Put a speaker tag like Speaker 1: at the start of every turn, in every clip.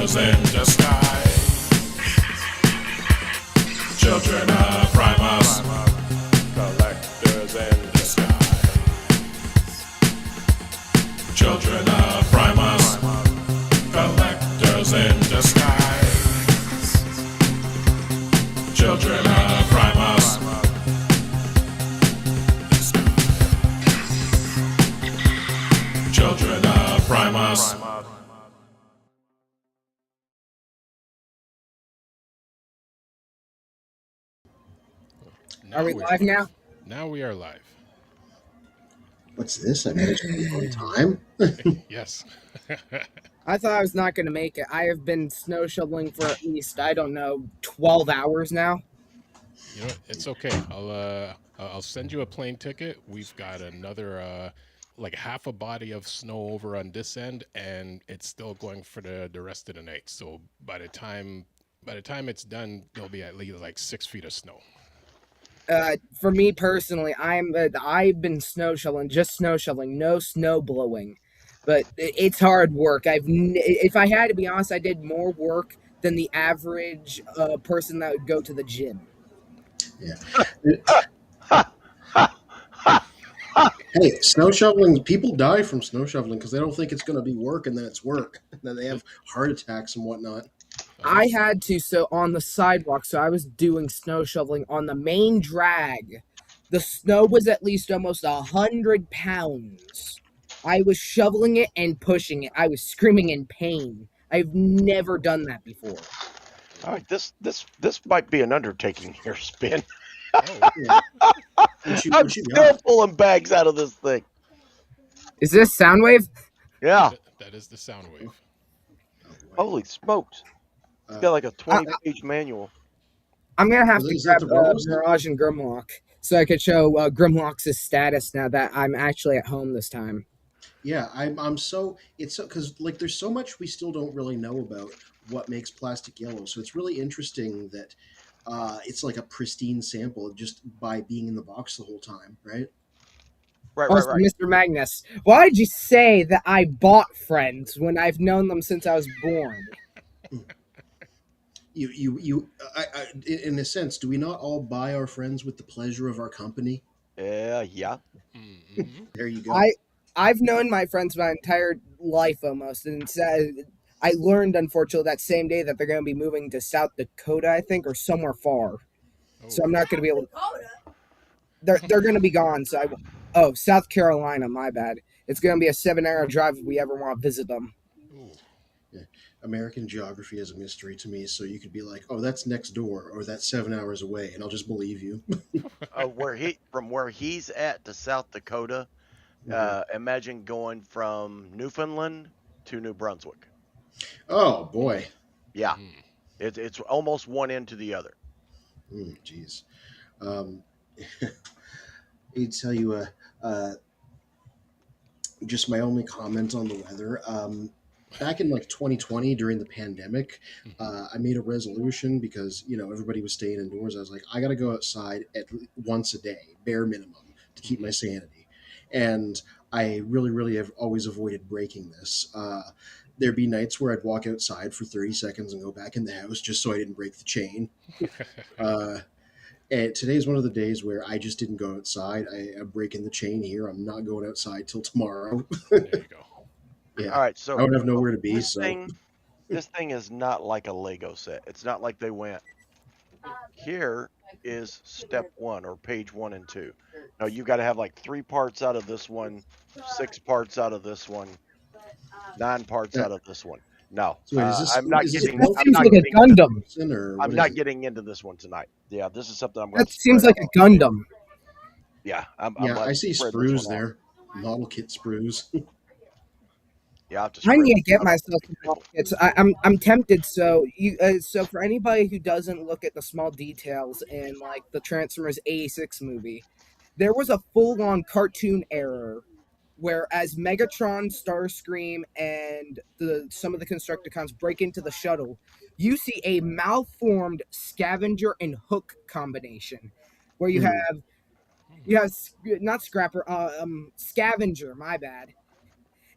Speaker 1: collectors in disguise. Children of Primus, collectors in disguise. Children of Primus, collectors in disguise. Children of Primus. Children of Primus.
Speaker 2: Are we live now?
Speaker 3: Now we are live.
Speaker 4: What's this? I managed to be on time?
Speaker 3: Yes.
Speaker 2: I thought I was not going to make it. I have been snow shoveling for at least, 12 hours now.
Speaker 3: You know, it's okay. I'll send you a plane ticket. We've got another like half a body of snow over on this end, and it's still going for the rest of the night. So by the time it's done, there'll be at least like 6 feet of snow.
Speaker 2: For me personally, I've been snow shoveling, no snow blowing, but it's hard work. If I had to be honest, I did more work than the average person that would go to the gym.
Speaker 4: Yeah. Hey, snow shoveling, people die from snow shoveling because they don't think it's going to be work, and then it's work. And then they have heart attacks and whatnot.
Speaker 2: I had to, so on the sidewalk, so I was doing snow shoveling on the main drag. The snow was at least almost 100 pounds. I was shoveling it and pushing it. I was screaming in pain. I've never done that before.
Speaker 5: All right, this might be an undertaking here, Spin.
Speaker 3: Oh,
Speaker 4: Yeah.
Speaker 5: I'm still pulling bags out of this thing.
Speaker 2: Is this Soundwave?
Speaker 5: Yeah.
Speaker 3: that is the sound wave.
Speaker 5: Holy smokes. It's got like a 20-page manual.
Speaker 2: I'm going to have to
Speaker 4: Is that
Speaker 2: grab
Speaker 4: the Rose?
Speaker 2: Mirage and Grimlock so I could show Grimlock's status now that I'm actually at home this time.
Speaker 4: Yeah, I'm so it's so because like there's so much we still don't really know about what makes plastic yellow. So it's really interesting that it's like a pristine sample just by being in the box the whole time, right?
Speaker 5: Right.
Speaker 2: Mr. Magnus, why did you say that I bought friends when I've known them since I was born?
Speaker 4: I, in a sense, do we not all buy our friends with the pleasure of our company?
Speaker 5: Yeah.
Speaker 3: Mm-hmm.
Speaker 4: There you go.
Speaker 2: I've known my friends my entire life almost, and I learned, unfortunately, that same day that they're going to be moving to South Dakota, I think, or somewhere far.
Speaker 3: Oh.
Speaker 2: So I'm not going to be able to... They're going to be gone, so South Carolina, my bad. It's going to be a 7-hour drive if we ever want to visit them.
Speaker 3: Ooh.
Speaker 4: American geography is a mystery to me, so you could be like, oh, that's next door, or that's 7 hours away, and I'll just believe you.
Speaker 5: From where he's at to South Dakota, imagine going from Newfoundland to New Brunswick.
Speaker 4: Oh, boy.
Speaker 5: Yeah. It's almost one end to the other.
Speaker 4: Jeez. I tell you, just my only comment on the weather. Back in like 2020 during the pandemic, I made a resolution because, everybody was staying indoors. I was like, I got to go outside once a day, bare minimum, to keep my sanity. And I really, really have always avoided breaking this. There'd be nights where I'd walk outside for 30 seconds and go back in the house just so I didn't break the chain. And today's one of the days where I just didn't go outside. I'm breaking the chain here. I'm not going outside till tomorrow.
Speaker 3: There you go.
Speaker 4: Yeah.
Speaker 5: All right, so
Speaker 4: I would have nowhere to be.
Speaker 5: This thing is not like a Lego set. It's not like they went, here is step 1 or page 1 and 2. No, you got to have like 3 parts out of this one, 6 parts out of this one, 9 parts out of this one. No,
Speaker 4: So wait, is this-
Speaker 5: I'm not
Speaker 4: is this
Speaker 5: getting.
Speaker 4: both
Speaker 5: I'm
Speaker 2: Seems
Speaker 5: not
Speaker 2: like a
Speaker 5: getting.
Speaker 2: Gundam.
Speaker 4: Or
Speaker 5: I'm
Speaker 4: what
Speaker 5: not
Speaker 4: is it?
Speaker 5: getting into this one tonight. Yeah, this is something I'm going
Speaker 2: That seems like a Gundam.
Speaker 5: Yeah, I'm
Speaker 4: Yeah,
Speaker 5: gonna
Speaker 4: I see
Speaker 5: spread this
Speaker 4: sprues
Speaker 5: one out.
Speaker 4: there. Model kit sprues.
Speaker 5: Yeah, I have to
Speaker 2: I
Speaker 5: spread
Speaker 2: need to
Speaker 5: this
Speaker 2: get
Speaker 5: out.
Speaker 2: myself some model kits. I'm tempted. So so for anybody who doesn't look at the small details in like the Transformers '86 movie, there was a full-on cartoon error where as Megatron, Starscream, and some of the Constructicons break into the shuttle, you see a malformed Scavenger and Hook combination, where you have not Scrapper, Scavenger, my bad,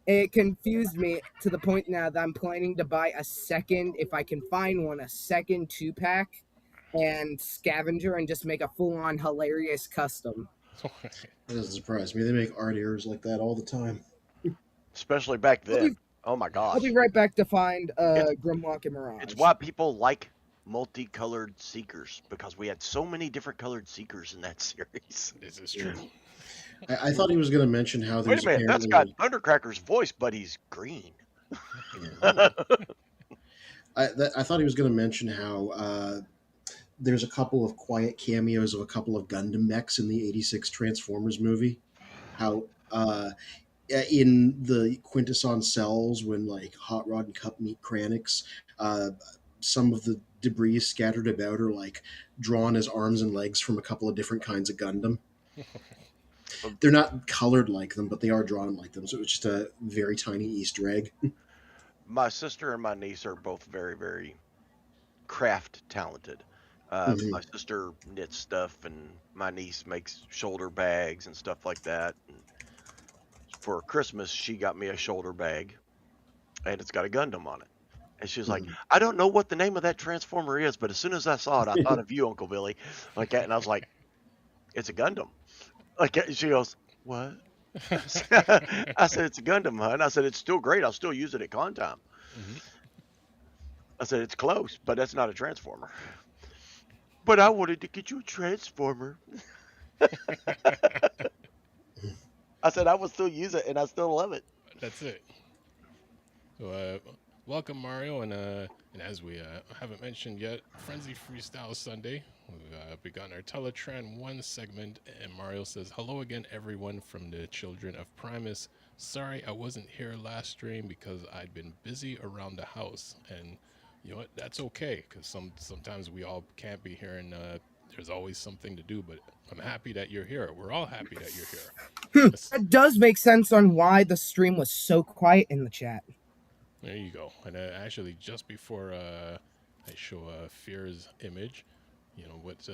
Speaker 2: It confused me to the point now that I'm planning to buy a second, if I can find one, a second 2-pack and scavenger and just make a full-on hilarious custom.
Speaker 4: That doesn't surprise me. They make art errors like that all the time.
Speaker 5: Especially back
Speaker 2: I'll
Speaker 5: then.
Speaker 2: be,
Speaker 5: Oh my
Speaker 2: I'll
Speaker 5: gosh.
Speaker 2: be right back to find
Speaker 5: It's-
Speaker 2: Grimlock and Mirage.
Speaker 5: It's why people like multicolored Seekers, because we had so many different colored Seekers in that series.
Speaker 3: This is true.
Speaker 4: I thought he was going to mention how
Speaker 5: Wait
Speaker 4: there's
Speaker 5: a minute, that's
Speaker 4: apparently.
Speaker 5: got Thundercracker's voice, but he's green.
Speaker 4: Yeah. I thought he was going to mention how there's a couple of quiet cameos of a couple of Gundam mechs in the '86 Transformers movie. How in the Quintesson cells, when like Hot Rod and Cup meet Kranix, some of the debris scattered about are like drawn as arms and legs from a couple of different kinds of Gundam. They're not colored like them, but they are drawn like them. So it's just a very tiny Easter egg.
Speaker 5: My sister and my niece are both very, very craft talented.
Speaker 4: Mhm.
Speaker 5: My sister knits stuff, and my niece makes shoulder bags and stuff like that. And for Christmas, she got me a shoulder bag, and it's got a Gundam on it. And she was like, I don't know what the name of that Transformer is, but as soon as I saw it, I thought of you, Uncle Billy. Like that, and I was like, it's a Gundam. Like she goes, what? I said, it's a Gundam, hun. I said, it's still great. I'll still use it at con time.
Speaker 3: Mhm.
Speaker 5: I said, it's close, but that's not a Transformer. But I wanted to get you a Transformer. I said, I will still use it, and I still love it.
Speaker 3: That's it. So, welcome Mario, and as we haven't mentioned yet, Frenzy Freestyle Sunday. We've begun our Teletran 1 segment, and Mario says, hello again, everyone from the Children of Primus. Sorry I wasn't here last stream because I'd been busy around the house, and you know what? That's okay, because sometimes we all can't be here, and there's always something to do, but I'm happy that you're here. We're all happy that you're here.
Speaker 2: That does make sense on why the stream was so quiet in the chat.
Speaker 3: There you go. And actually, just before I show Fear's image, you know what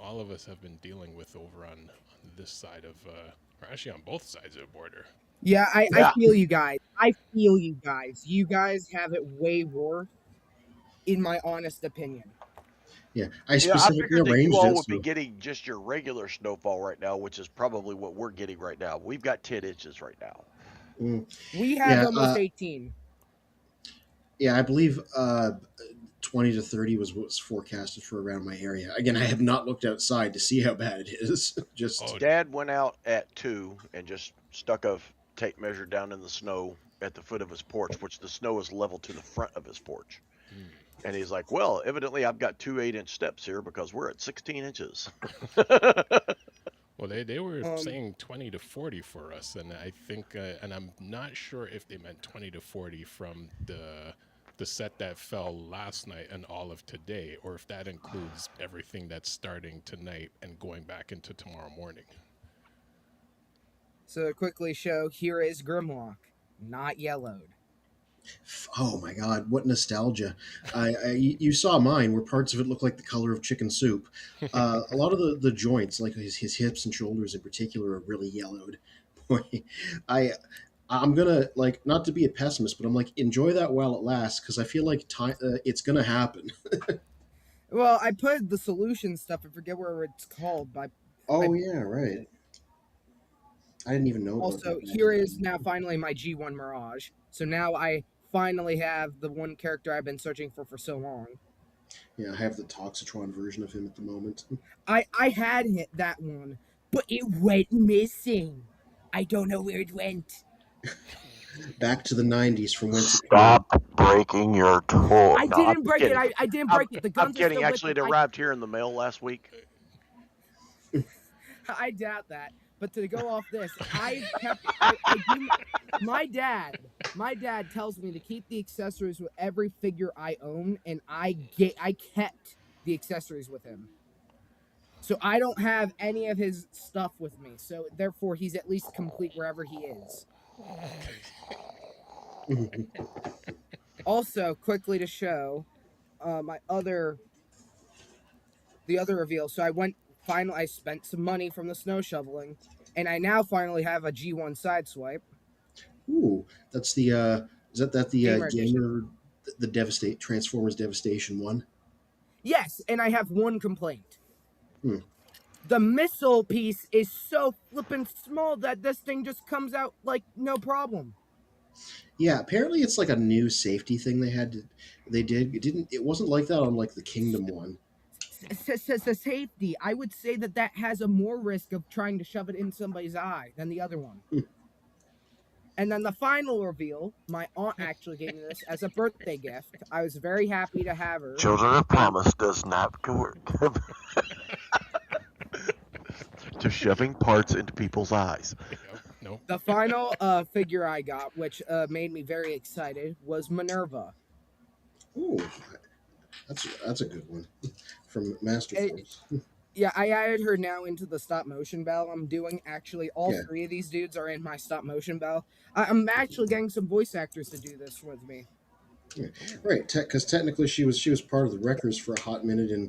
Speaker 3: all of us have been dealing with over on this side of, or actually on both sides of the border.
Speaker 2: Yeah, I
Speaker 5: Yeah.
Speaker 2: feel you guys. I feel you guys. You guys have it way worse, in my honest opinion.
Speaker 4: Yeah, I
Speaker 5: Yeah, I
Speaker 4: specifically
Speaker 5: figured that you
Speaker 4: arranged
Speaker 5: all
Speaker 4: it.
Speaker 5: would be
Speaker 4: So,
Speaker 5: getting just your regular snowfall right now, which is probably what we're getting right now. We've got 10 inches right now.
Speaker 2: We have
Speaker 4: Yeah,
Speaker 2: almost 18.
Speaker 4: yeah, I believe 20 to 30 was what's forecasted for around my area. Again, I have not looked outside to see how bad it is. Just
Speaker 3: Oh,
Speaker 5: Dad went out at 2 and just stuck a tape measure down in the snow at the foot of his porch, which the snow is level to the front of his porch. And he's like, well, evidently I've got 2 8-inch steps here because we're at 16 inches.
Speaker 3: well, they were
Speaker 2: Um,
Speaker 3: saying 20 to 40 for us, and I think, and I'm not sure if they meant 20 to 40 from the set that fell last night and all of today, or if that includes everything that's starting tonight and going back into tomorrow morning.
Speaker 2: So quickly show, here is Grimlock, not yellowed.
Speaker 4: oh my god, what nostalgia! You saw mine, where parts of it look like the color of chicken soup. A lot of the joints, like his hips and shoulders in particular, are really yellowed. Boy, I'm gonna like not to be a pessimist, but I'm like enjoy that while it lasts because I feel like time it's gonna happen.
Speaker 2: Well, I put the solution stuff, I forget where it's called, but
Speaker 4: Oh yeah, right. I didn't even know.
Speaker 2: also
Speaker 4: about that.
Speaker 2: here is now finally my G1 Mirage. So now I finally have the one character I've been searching for so long.
Speaker 4: Yeah, I have the Toxitron version of him at the moment.
Speaker 2: I had hit that one, but it went missing. I don't know where it went.
Speaker 4: Back to the '90s from whence it came.
Speaker 5: Stop breaking your toy.
Speaker 2: I didn't break it. I didn't break it. The guns
Speaker 5: I'm
Speaker 2: are
Speaker 5: kidding.
Speaker 2: still
Speaker 5: Actually,
Speaker 2: with
Speaker 5: it
Speaker 2: me.
Speaker 5: arrived here in the mail last week.
Speaker 2: I doubt that. But to go off this, my dad tells me to keep the accessories with every figure I own, and I kept the accessories with him. So I don't have any of his stuff with me. So therefore, he's at least complete wherever he is. Also, quickly to show the other reveal. So I spent some money from the snow shoveling, and I now finally have a G1 Sideswipe.
Speaker 4: Ooh, that's the is that the
Speaker 2: Gamer edition.
Speaker 4: gamer the devastate Transformers Devastation one?
Speaker 2: Yes, and I have one complaint.
Speaker 4: Hmm.
Speaker 2: The missile piece is so flippin' small that this thing just comes out like no problem.
Speaker 4: Yeah, apparently it's like a new safety thing they did. It wasn't like that on like the Kingdom one.
Speaker 2: Safety. I would say that has a more risk of trying to shove it in somebody's eye than the other one.
Speaker 4: Hmm.
Speaker 2: And then the final reveal, my aunt actually gave me this as a birthday gift. I was very happy to have her.
Speaker 5: Children of Primus does not work. To shoving parts into people's eyes.
Speaker 3: Yep, no.
Speaker 2: The final figure I got, which made me very excited, was Minerva.
Speaker 4: Ooh, that's a good one from Master
Speaker 2: It-
Speaker 4: Force.
Speaker 2: Yeah, I added her now into the stop motion bell I'm doing. Actually, all
Speaker 4: Yeah.
Speaker 2: 3 of these dudes are in my stop motion bell. I'm actually getting some voice actors to do this with me.
Speaker 4: Yeah. Right, because technically she was part of the Wreckers for a hot minute in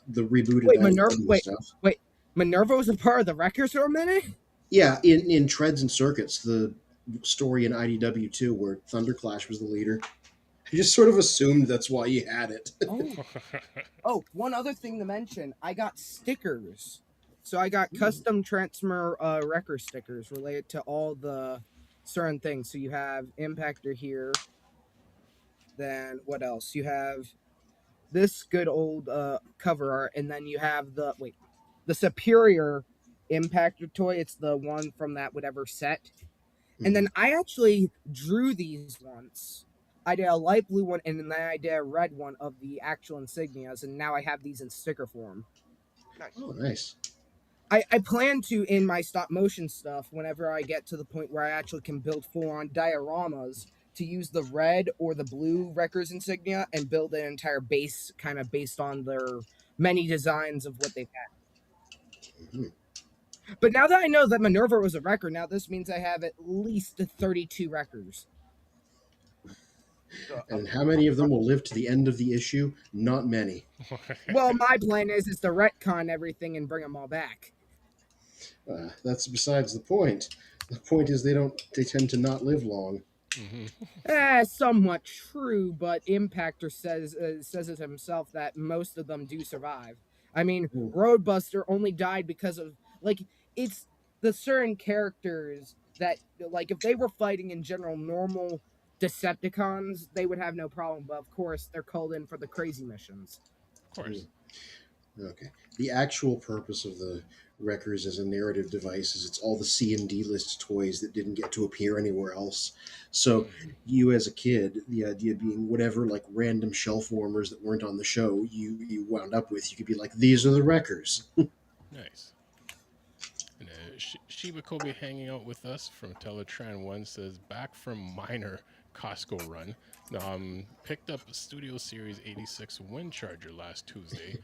Speaker 4: the rebooted
Speaker 2: Wait, Minerva.
Speaker 4: IDW
Speaker 2: Wait,
Speaker 4: stuff.
Speaker 2: wait. Minerva was a part of the Wreckers for a minute.
Speaker 4: Yeah, in Treads and Circuits, the story in IDW 2 where Thunderclash was the leader. I just sort of assumed that's why you had it.
Speaker 2: Oh, one other thing to mention. I got stickers. So I got custom Transformer Wrecker stickers related to all the certain things. So you have Impactor here. Then what else? You have this good old cover art, and then you have the Superior Impactor toy. It's the one from that whatever set. And then I actually drew these once. I did a light blue one, and then I did a red one of the actual insignias, and now I have these in sticker form.
Speaker 5: Nice.
Speaker 4: Oh, nice.
Speaker 2: I plan to, in my stop motion stuff, whenever I get to the point where I actually can build full on dioramas, to use the red or the blue Wreckers insignia and build an entire base kind of based on their many designs of what they've had.
Speaker 4: Mhm.
Speaker 2: But now that I know that Minerva was a Wrecker, now this means I have at least 32 Wreckers.
Speaker 4: And how many of them will live to the end of the issue? Not many.
Speaker 2: Well, my plan is to retcon everything and bring them all back.
Speaker 4: That's besides the point. The point is they tend to not live long.
Speaker 2: Somewhat true, but Impactor says it himself that most of them do survive. I mean,
Speaker 4: Hmm.
Speaker 2: Roadbuster only died because of it's the certain characters that if they were fighting in general normal Decepticons, they would have no problem. But of course, they're called in for the crazy missions.
Speaker 3: Of course.
Speaker 4: Okay. The actual purpose of the Wreckers as a narrative device is it's all the C and D list toys that didn't get to appear anywhere else. So you as a kid, the idea being whatever like random shelf warmers that weren't on the show you wound up with, you could be like, these are the Wreckers.
Speaker 3: Nice. And Shiba Kobe hanging out with us from Teletran 1 says, back from minor Costco run. Picked up Studio Series 86 Wind Charger last Tuesday.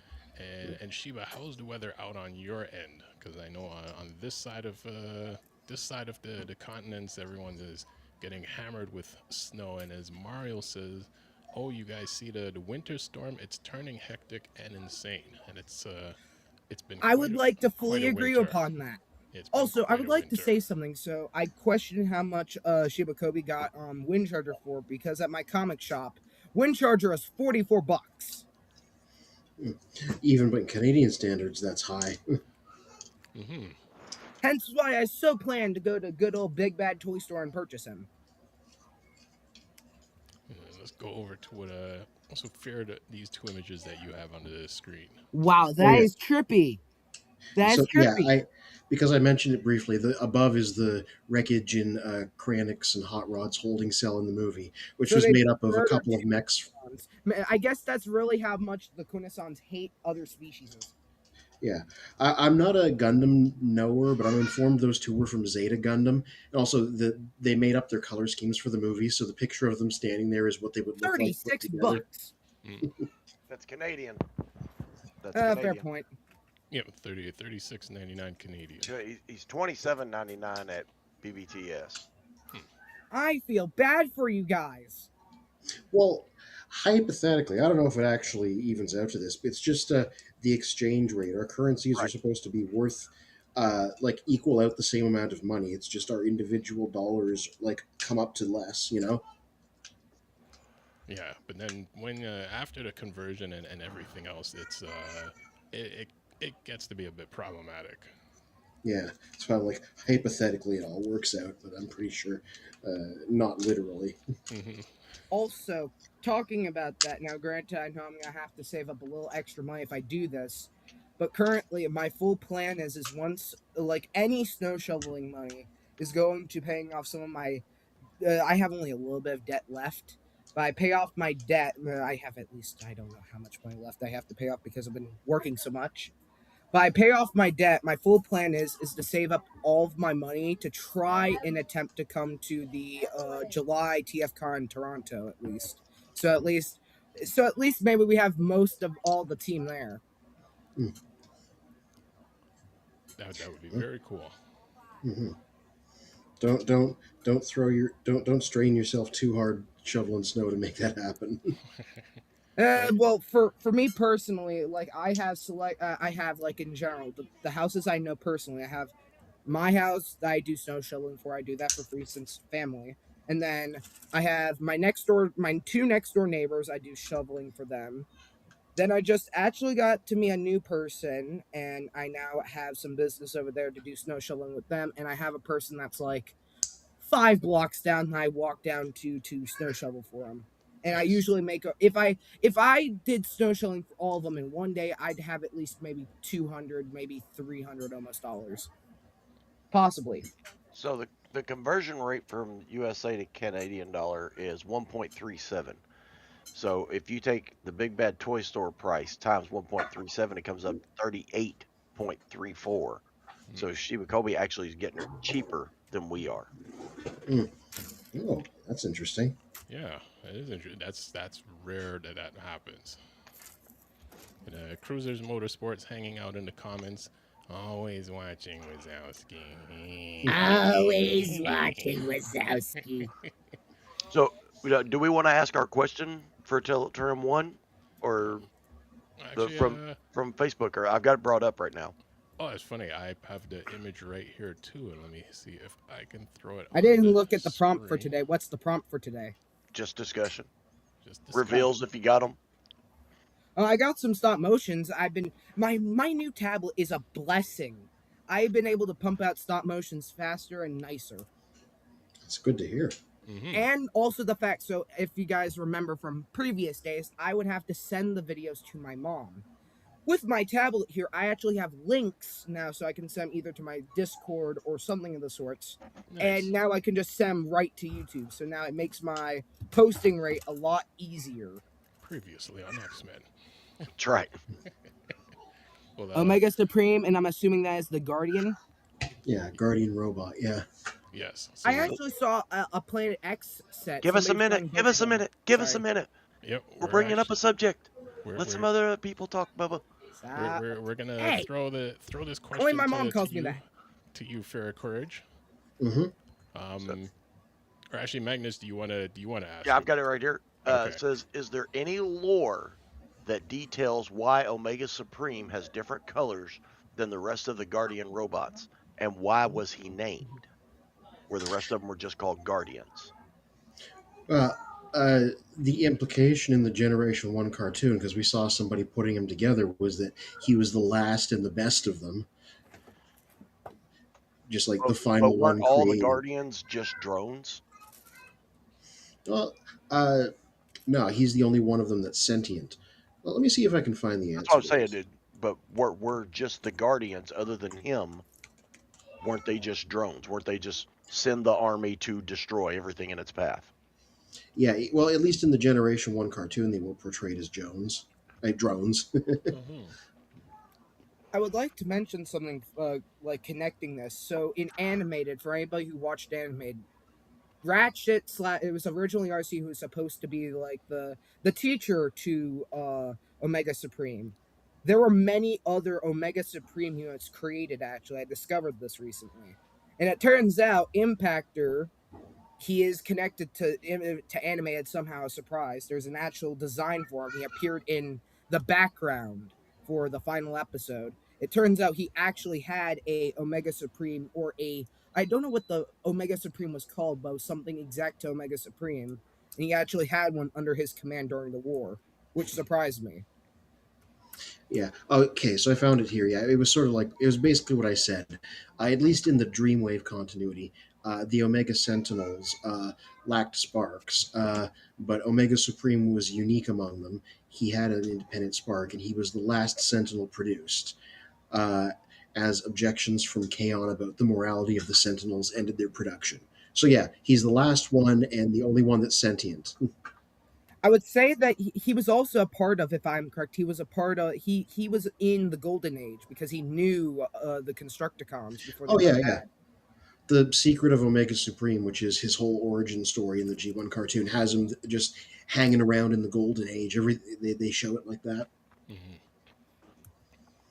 Speaker 3: And Shiba, how's the weather out on your end? Because I know on this side of the continents, everyone is getting hammered with snow. And as Mario says, oh, you guys see the winter storm? It's turning hectic and insane. And it's been.
Speaker 2: I would like to fully
Speaker 3: quite a
Speaker 2: agree
Speaker 3: winter.
Speaker 2: upon that.
Speaker 3: It's been
Speaker 2: Also, I
Speaker 3: quite
Speaker 2: would
Speaker 3: a
Speaker 2: like to
Speaker 3: winter.
Speaker 2: say something. So I questioned how much Shiba Kobe got Wind Charger for, because at my comic shop, Wind Charger is $44.
Speaker 4: Even by Canadian standards, that's high.
Speaker 3: Mm-hmm.
Speaker 2: Hence why I so plan to go to good old Big Bad Toy Store and purchase him.
Speaker 3: Let's go over to what also feared these 2 images that you have on the screen.
Speaker 2: Wow, that
Speaker 4: yeah.
Speaker 2: is trippy. That is
Speaker 4: So
Speaker 2: trippy.
Speaker 4: because I mentioned it briefly, the above is the wreckage in Kranix and Hot Rod's holding cell in the movie, which
Speaker 2: So
Speaker 4: was
Speaker 2: they
Speaker 4: made up of a
Speaker 2: murdered
Speaker 4: couple of
Speaker 2: two
Speaker 4: mechs.
Speaker 2: Kunisons. I guess that's really how much the Kunisons hate other species.
Speaker 4: Yeah, I'm not a Gundam knower, but I'm informed those two were from Zeta Gundam, and also they made up their color schemes for the movie. So the picture of them standing there is what they would look like put together.
Speaker 2: $36.
Speaker 5: That's Canadian. That's
Speaker 2: Fair
Speaker 5: Canadian.
Speaker 2: point.
Speaker 3: Yeah, $36.99 Canadian.
Speaker 5: He's $27.99 at BBTS.
Speaker 2: I feel bad for you guys.
Speaker 4: Well, hypothetically, I don't know if it actually evens out to this, but it's just the exchange rate. Our currencies are
Speaker 5: Right.
Speaker 4: supposed to be worth like equal out the same amount of money. It's just our individual dollars like come up to less, you know.
Speaker 3: Yeah, but then when after the conversion and everything else, it gets to be a bit problematic.
Speaker 4: Yeah, so I'm like hypothetically it all works out, but I'm pretty sure not literally.
Speaker 3: Hmm.
Speaker 2: Also, talking about that now, granted, I know I'm gonna have to save up a little extra money if I do this, but currently my full plan is once like any snow shoveling money is going to paying off some of my. I have only a little bit of debt left. But I pay off my debt. I have at least I don't know how much money left I have to pay off because I've been working so much. But I pay off my debt. My full plan is to save up all of my money to try and attempt to come to the July TFCon in Toronto at least. So at least, so at least maybe we have most of all the team there.
Speaker 3: That would be very cool.
Speaker 4: Mm-hmm. Don't throw your don't strain yourself too hard shoveling snow to make that happen.
Speaker 3: Right?
Speaker 2: Well, for me personally, like I have like in general the houses I know personally. I have my house that I do snow shoveling for. I do that for free since family. And then I have my two next door neighbors. I do shoveling for them. Then I just actually got to me a new person, and I now have some business over there to do snow shoveling with them. And I have a person that's like 5 blocks down, and I walk down to snow shovel for them. And I
Speaker 3: Nice.
Speaker 2: usually if I did snow shoveling for all of them in one day, I'd have at least maybe 200, maybe 300 almost dollars, possibly.
Speaker 5: So the conversion rate from USA to Canadian dollar is 1.37. So if you take the big bad toy store price times 1.37, it comes up 38.34. So Shiba Kobe actually is getting her cheaper than we are.
Speaker 4: Oh, that's interesting.
Speaker 3: Yeah, it is interesting. That's rare that happens. And, Cruisers Motorsports hanging out in the comments, always watching Wazowski.
Speaker 2: Always watching Wazowski.
Speaker 5: So do we want to ask our question for term one, or the
Speaker 3: Actually,
Speaker 5: from Facebook? Or I've got it brought up right now.
Speaker 3: oh, it's funny. I have the image right here too, and let me see if I can throw it.
Speaker 2: I
Speaker 3: on
Speaker 2: didn't
Speaker 3: the
Speaker 2: look at the prompt for
Speaker 3: screen.
Speaker 2: today. What's the prompt for today?
Speaker 5: Just discussion.
Speaker 3: Just discuss.
Speaker 5: Reveals if you got them.
Speaker 2: I got some stop motions. My new tablet is a blessing. I've been able to pump out stop motions faster and nicer.
Speaker 4: It's good to hear.
Speaker 3: Mm-hmm.
Speaker 2: And also the fact, so if you guys remember from previous days, I would have to send the videos to my mom. With my tablet here, I actually have links now, so I can send either to my Discord or something of the sorts.
Speaker 3: Nice.
Speaker 2: And now I can just send right to YouTube. So now it makes my posting rate a lot easier.
Speaker 3: Previously on X-Men.
Speaker 5: That's right.
Speaker 3: Well,
Speaker 2: Omega Supreme, and I'm assuming that is the Guardian.
Speaker 4: Yeah, Guardian robot. Yeah.
Speaker 3: yes.
Speaker 2: I actually saw a Planet X set.
Speaker 5: Give us a
Speaker 2: Somebody's
Speaker 5: minute.
Speaker 2: playing
Speaker 5: Give us a
Speaker 2: Pokemon.
Speaker 5: minute. Give us a
Speaker 2: Sorry.
Speaker 5: minute.
Speaker 3: Yep.
Speaker 5: We're bringing up a subject. Let some other people talk, Bubba.
Speaker 2: Stop.
Speaker 3: We're gonna
Speaker 2: Hey!
Speaker 3: throw this question.
Speaker 2: Only my mom
Speaker 3: to
Speaker 2: calls me
Speaker 3: you,
Speaker 2: that.
Speaker 3: To you, Fair Courage.
Speaker 4: Mm-hmm.
Speaker 3: Or actually, Magnus, do you wanna ask?
Speaker 5: Yeah, I've got it right here.
Speaker 3: Okay.
Speaker 5: It says, is there any lore that details why Omega Supreme has different colors than the rest of the Guardian robots? And why was he named? Where the rest of them were just called Guardians.
Speaker 4: The implication in the Generation 1 cartoon, because we saw somebody putting him together, was that he was the last and the best of them. Just like the final
Speaker 5: But weren't
Speaker 4: one
Speaker 5: all the
Speaker 4: created.
Speaker 5: Guardians just drones?
Speaker 4: Well, no, he's the only one of them that's sentient. Well, let me see if I can find the answer.
Speaker 5: That's what I'm
Speaker 4: to
Speaker 5: saying,
Speaker 4: this.
Speaker 5: dude. But were just the Guardians, other than him, weren't they just drones? Weren't they just send the army to destroy everything in its path?
Speaker 4: Yeah, well, at least in the Generation 1 cartoon, they were portrayed as drones.
Speaker 3: Mm-hmm.
Speaker 2: I would like to mention something like connecting this. So in animated, for anybody who watched animated, Ratchet it was originally RC who was supposed to be like the teacher to Omega Supreme. There were many other Omega Supreme units created. Actually, I discovered this recently, and it turns out Impactor, he is connected to Animated somehow. A surprise. There's an actual design for him. He appeared in the background for the final episode. It turns out he actually had a Omega Supreme, or a, I don't know what the Omega Supreme was called, but it was something exact to Omega Supreme, and he actually had one under his command during the war, which surprised me.
Speaker 4: Yeah. Okay, so I found it here. Yeah, it was sort of like, it was basically what I said. At least in the Dreamwave continuity, the Omega Sentinels lacked sparks, but Omega Supreme was unique among them. He had an independent spark, and he was the last Sentinel produced. Uh, as objections from Kaon about the morality of the Sentinels ended their production. So yeah, he's the last one and the only one that's sentient.
Speaker 2: I would say that he was also a part of, if I'm correct, he was a part of, he was in the Golden Age because he knew the Constructicons before they
Speaker 4: Oh yeah,
Speaker 2: went
Speaker 4: yeah.
Speaker 2: bad.
Speaker 4: The secret of Omega Supreme, which is his whole origin story in the G1 cartoon, has him just hanging around in the Golden Age. They show it like that.
Speaker 3: Mhm.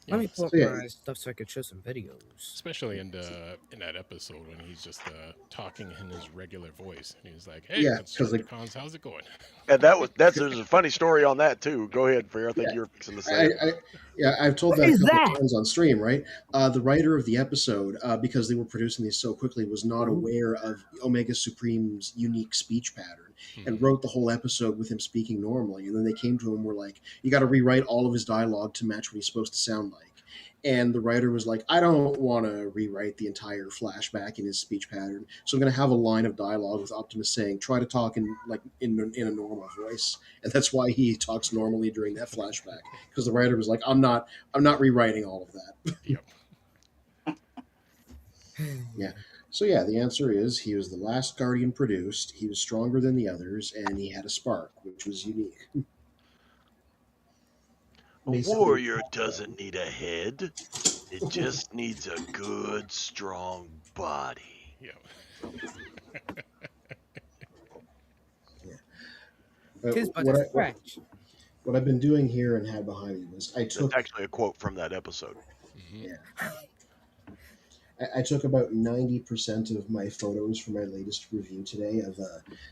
Speaker 2: Let
Speaker 3: Yeah,
Speaker 2: me pull up
Speaker 4: So yeah,
Speaker 2: my stuff so I could show some videos.
Speaker 3: especially in that episode when he's just talking in his regular voice, and he's like, "Hey,
Speaker 4: yeah, because like
Speaker 3: Constructicons, how's it going?"
Speaker 5: And there's a funny story on that too. Go ahead, Fair. I think you were fixing to say it.
Speaker 4: I've told
Speaker 2: What
Speaker 4: that a
Speaker 2: is
Speaker 4: couple
Speaker 2: that?
Speaker 4: of times on stream, right? The writer of the episode, because they were producing these so quickly, was not aware of Omega Supreme's unique speech pattern and
Speaker 3: Mhm.
Speaker 4: wrote the whole episode with him speaking normally. And then they came to him and were like, "You got to rewrite all of his dialogue to match what he's supposed to sound like." And the writer was like, "I don't want to rewrite the entire flashback in his speech pattern, so I'm going to have a line of dialogue with Optimus saying, try to talk in a normal voice." And that's why he talks normally during that flashback, because the writer was like, I'm not rewriting all of that."
Speaker 3: Yep.
Speaker 4: Yeah. So yeah, the answer is he was the last Guardian produced. He was stronger than the others, and he had a spark, which was unique.
Speaker 5: A
Speaker 4: Basically,
Speaker 5: warrior doesn't need a head. It just needs a good, strong body.
Speaker 3: Yep.
Speaker 2: Tis but
Speaker 4: what,
Speaker 2: a
Speaker 4: I,
Speaker 2: scratch.
Speaker 4: what I've been doing here and had behind me was I
Speaker 5: That's
Speaker 4: took
Speaker 5: actually a quote from that episode.
Speaker 3: Mhm.
Speaker 4: yeah, I took about 90% of my photos for my latest review today of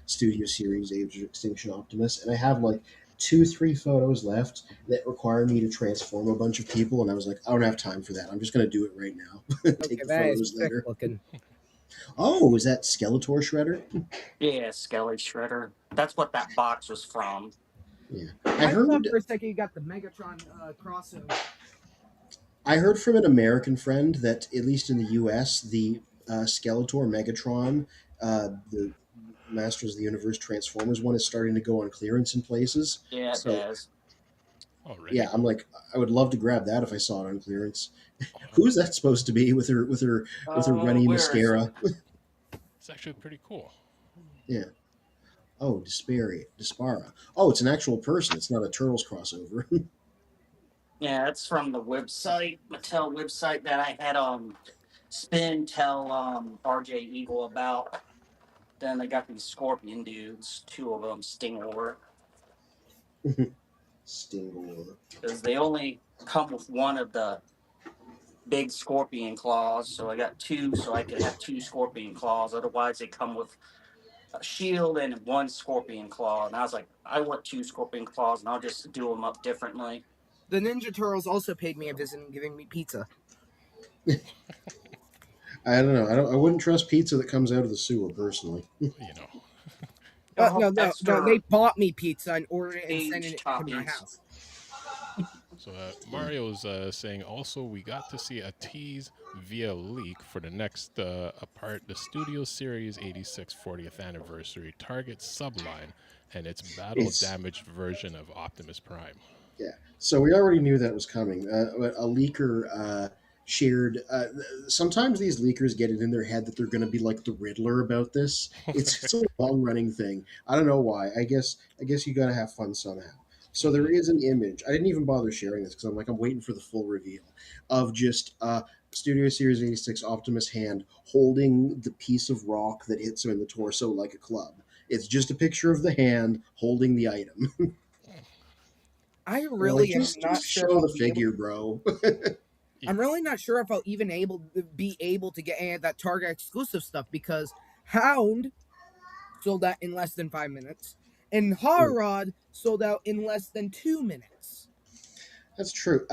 Speaker 4: Studio Series Age of Extinction Optimus, and I have like 3 photos left that require me to transform a bunch of people, and I was like, I don't have time for that. I'm just going to do it right now.
Speaker 2: Okay,
Speaker 4: Take the
Speaker 2: that is
Speaker 4: photos
Speaker 2: sick
Speaker 4: later.
Speaker 2: looking.
Speaker 4: Oh, is that Skeletor Shredder?
Speaker 6: Yeah, Skelly Shredder. That's what that box was from.
Speaker 4: Yeah,
Speaker 2: I thought for a second you got the Megatron crossover.
Speaker 4: I heard from an American friend that at least in the U.S., the Skeletor Megatron, the Masters of the Universe Transformers one, is starting to go on clearance in places.
Speaker 6: Yeah, it
Speaker 4: So
Speaker 6: does.
Speaker 3: Already.
Speaker 4: yeah, I'm like, I would love to grab that if I saw it on clearance.
Speaker 3: Oh,
Speaker 4: Who's that supposed to be with her runny
Speaker 6: Where is
Speaker 4: mascara?
Speaker 3: it's actually pretty cool.
Speaker 4: Yeah. Oh, Dispara. Oh, it's an actual person. It's not a Turtles crossover.
Speaker 6: Yeah, it's from the website, Mattel website that I had Spin tell RJ Eagle about. Then they got these Scorpion dudes, 2 of them, Stingor,
Speaker 4: Stingor.
Speaker 6: because they only come with one of the big Scorpion claws. So I got 2, so I could have 2 Scorpion claws. Otherwise, they come with a shield and 1 Scorpion claw. And I was like, I want 2 Scorpion claws, and I'll just do them up differently.
Speaker 2: The Ninja Turtles also paid me a visit and giving me pizza.
Speaker 4: I don't know. I wouldn't trust pizza that comes out of the sewer personally.
Speaker 3: You know.
Speaker 2: No,
Speaker 6: Extra
Speaker 2: they bought me pizza and ordered it and
Speaker 6: Age
Speaker 2: sent it to my
Speaker 6: toppings.
Speaker 2: house.
Speaker 3: So Mario's saying also we got to see a tease via leak for the next part, the Studio Series 86 40th anniversary Target subline and its battle
Speaker 4: It's-
Speaker 3: damaged version of Optimus Prime.
Speaker 4: Yeah. So we already knew that was coming. But a leaker shared. Sometimes these leakers get it in their head that they're going to be like the Riddler about this. It's a long running thing. I don't know why. I guess you got to have fun somehow. So there is an image. I didn't even bother sharing this because I'm waiting for the full reveal of just Studio Series 86 Optimus hand holding the piece of rock that hits him in the torso like a club. It's just a picture of the hand holding the item.
Speaker 2: I really am
Speaker 4: just
Speaker 2: not sure.
Speaker 4: show
Speaker 2: If
Speaker 4: the
Speaker 2: I'll be able-
Speaker 4: figure, bro.
Speaker 2: I'm really not sure if I'll even be able to get any of that Target exclusive stuff because Hound sold out in less than 5 minutes, and Hot Rod sold out in less than 2 minutes.
Speaker 4: That's true.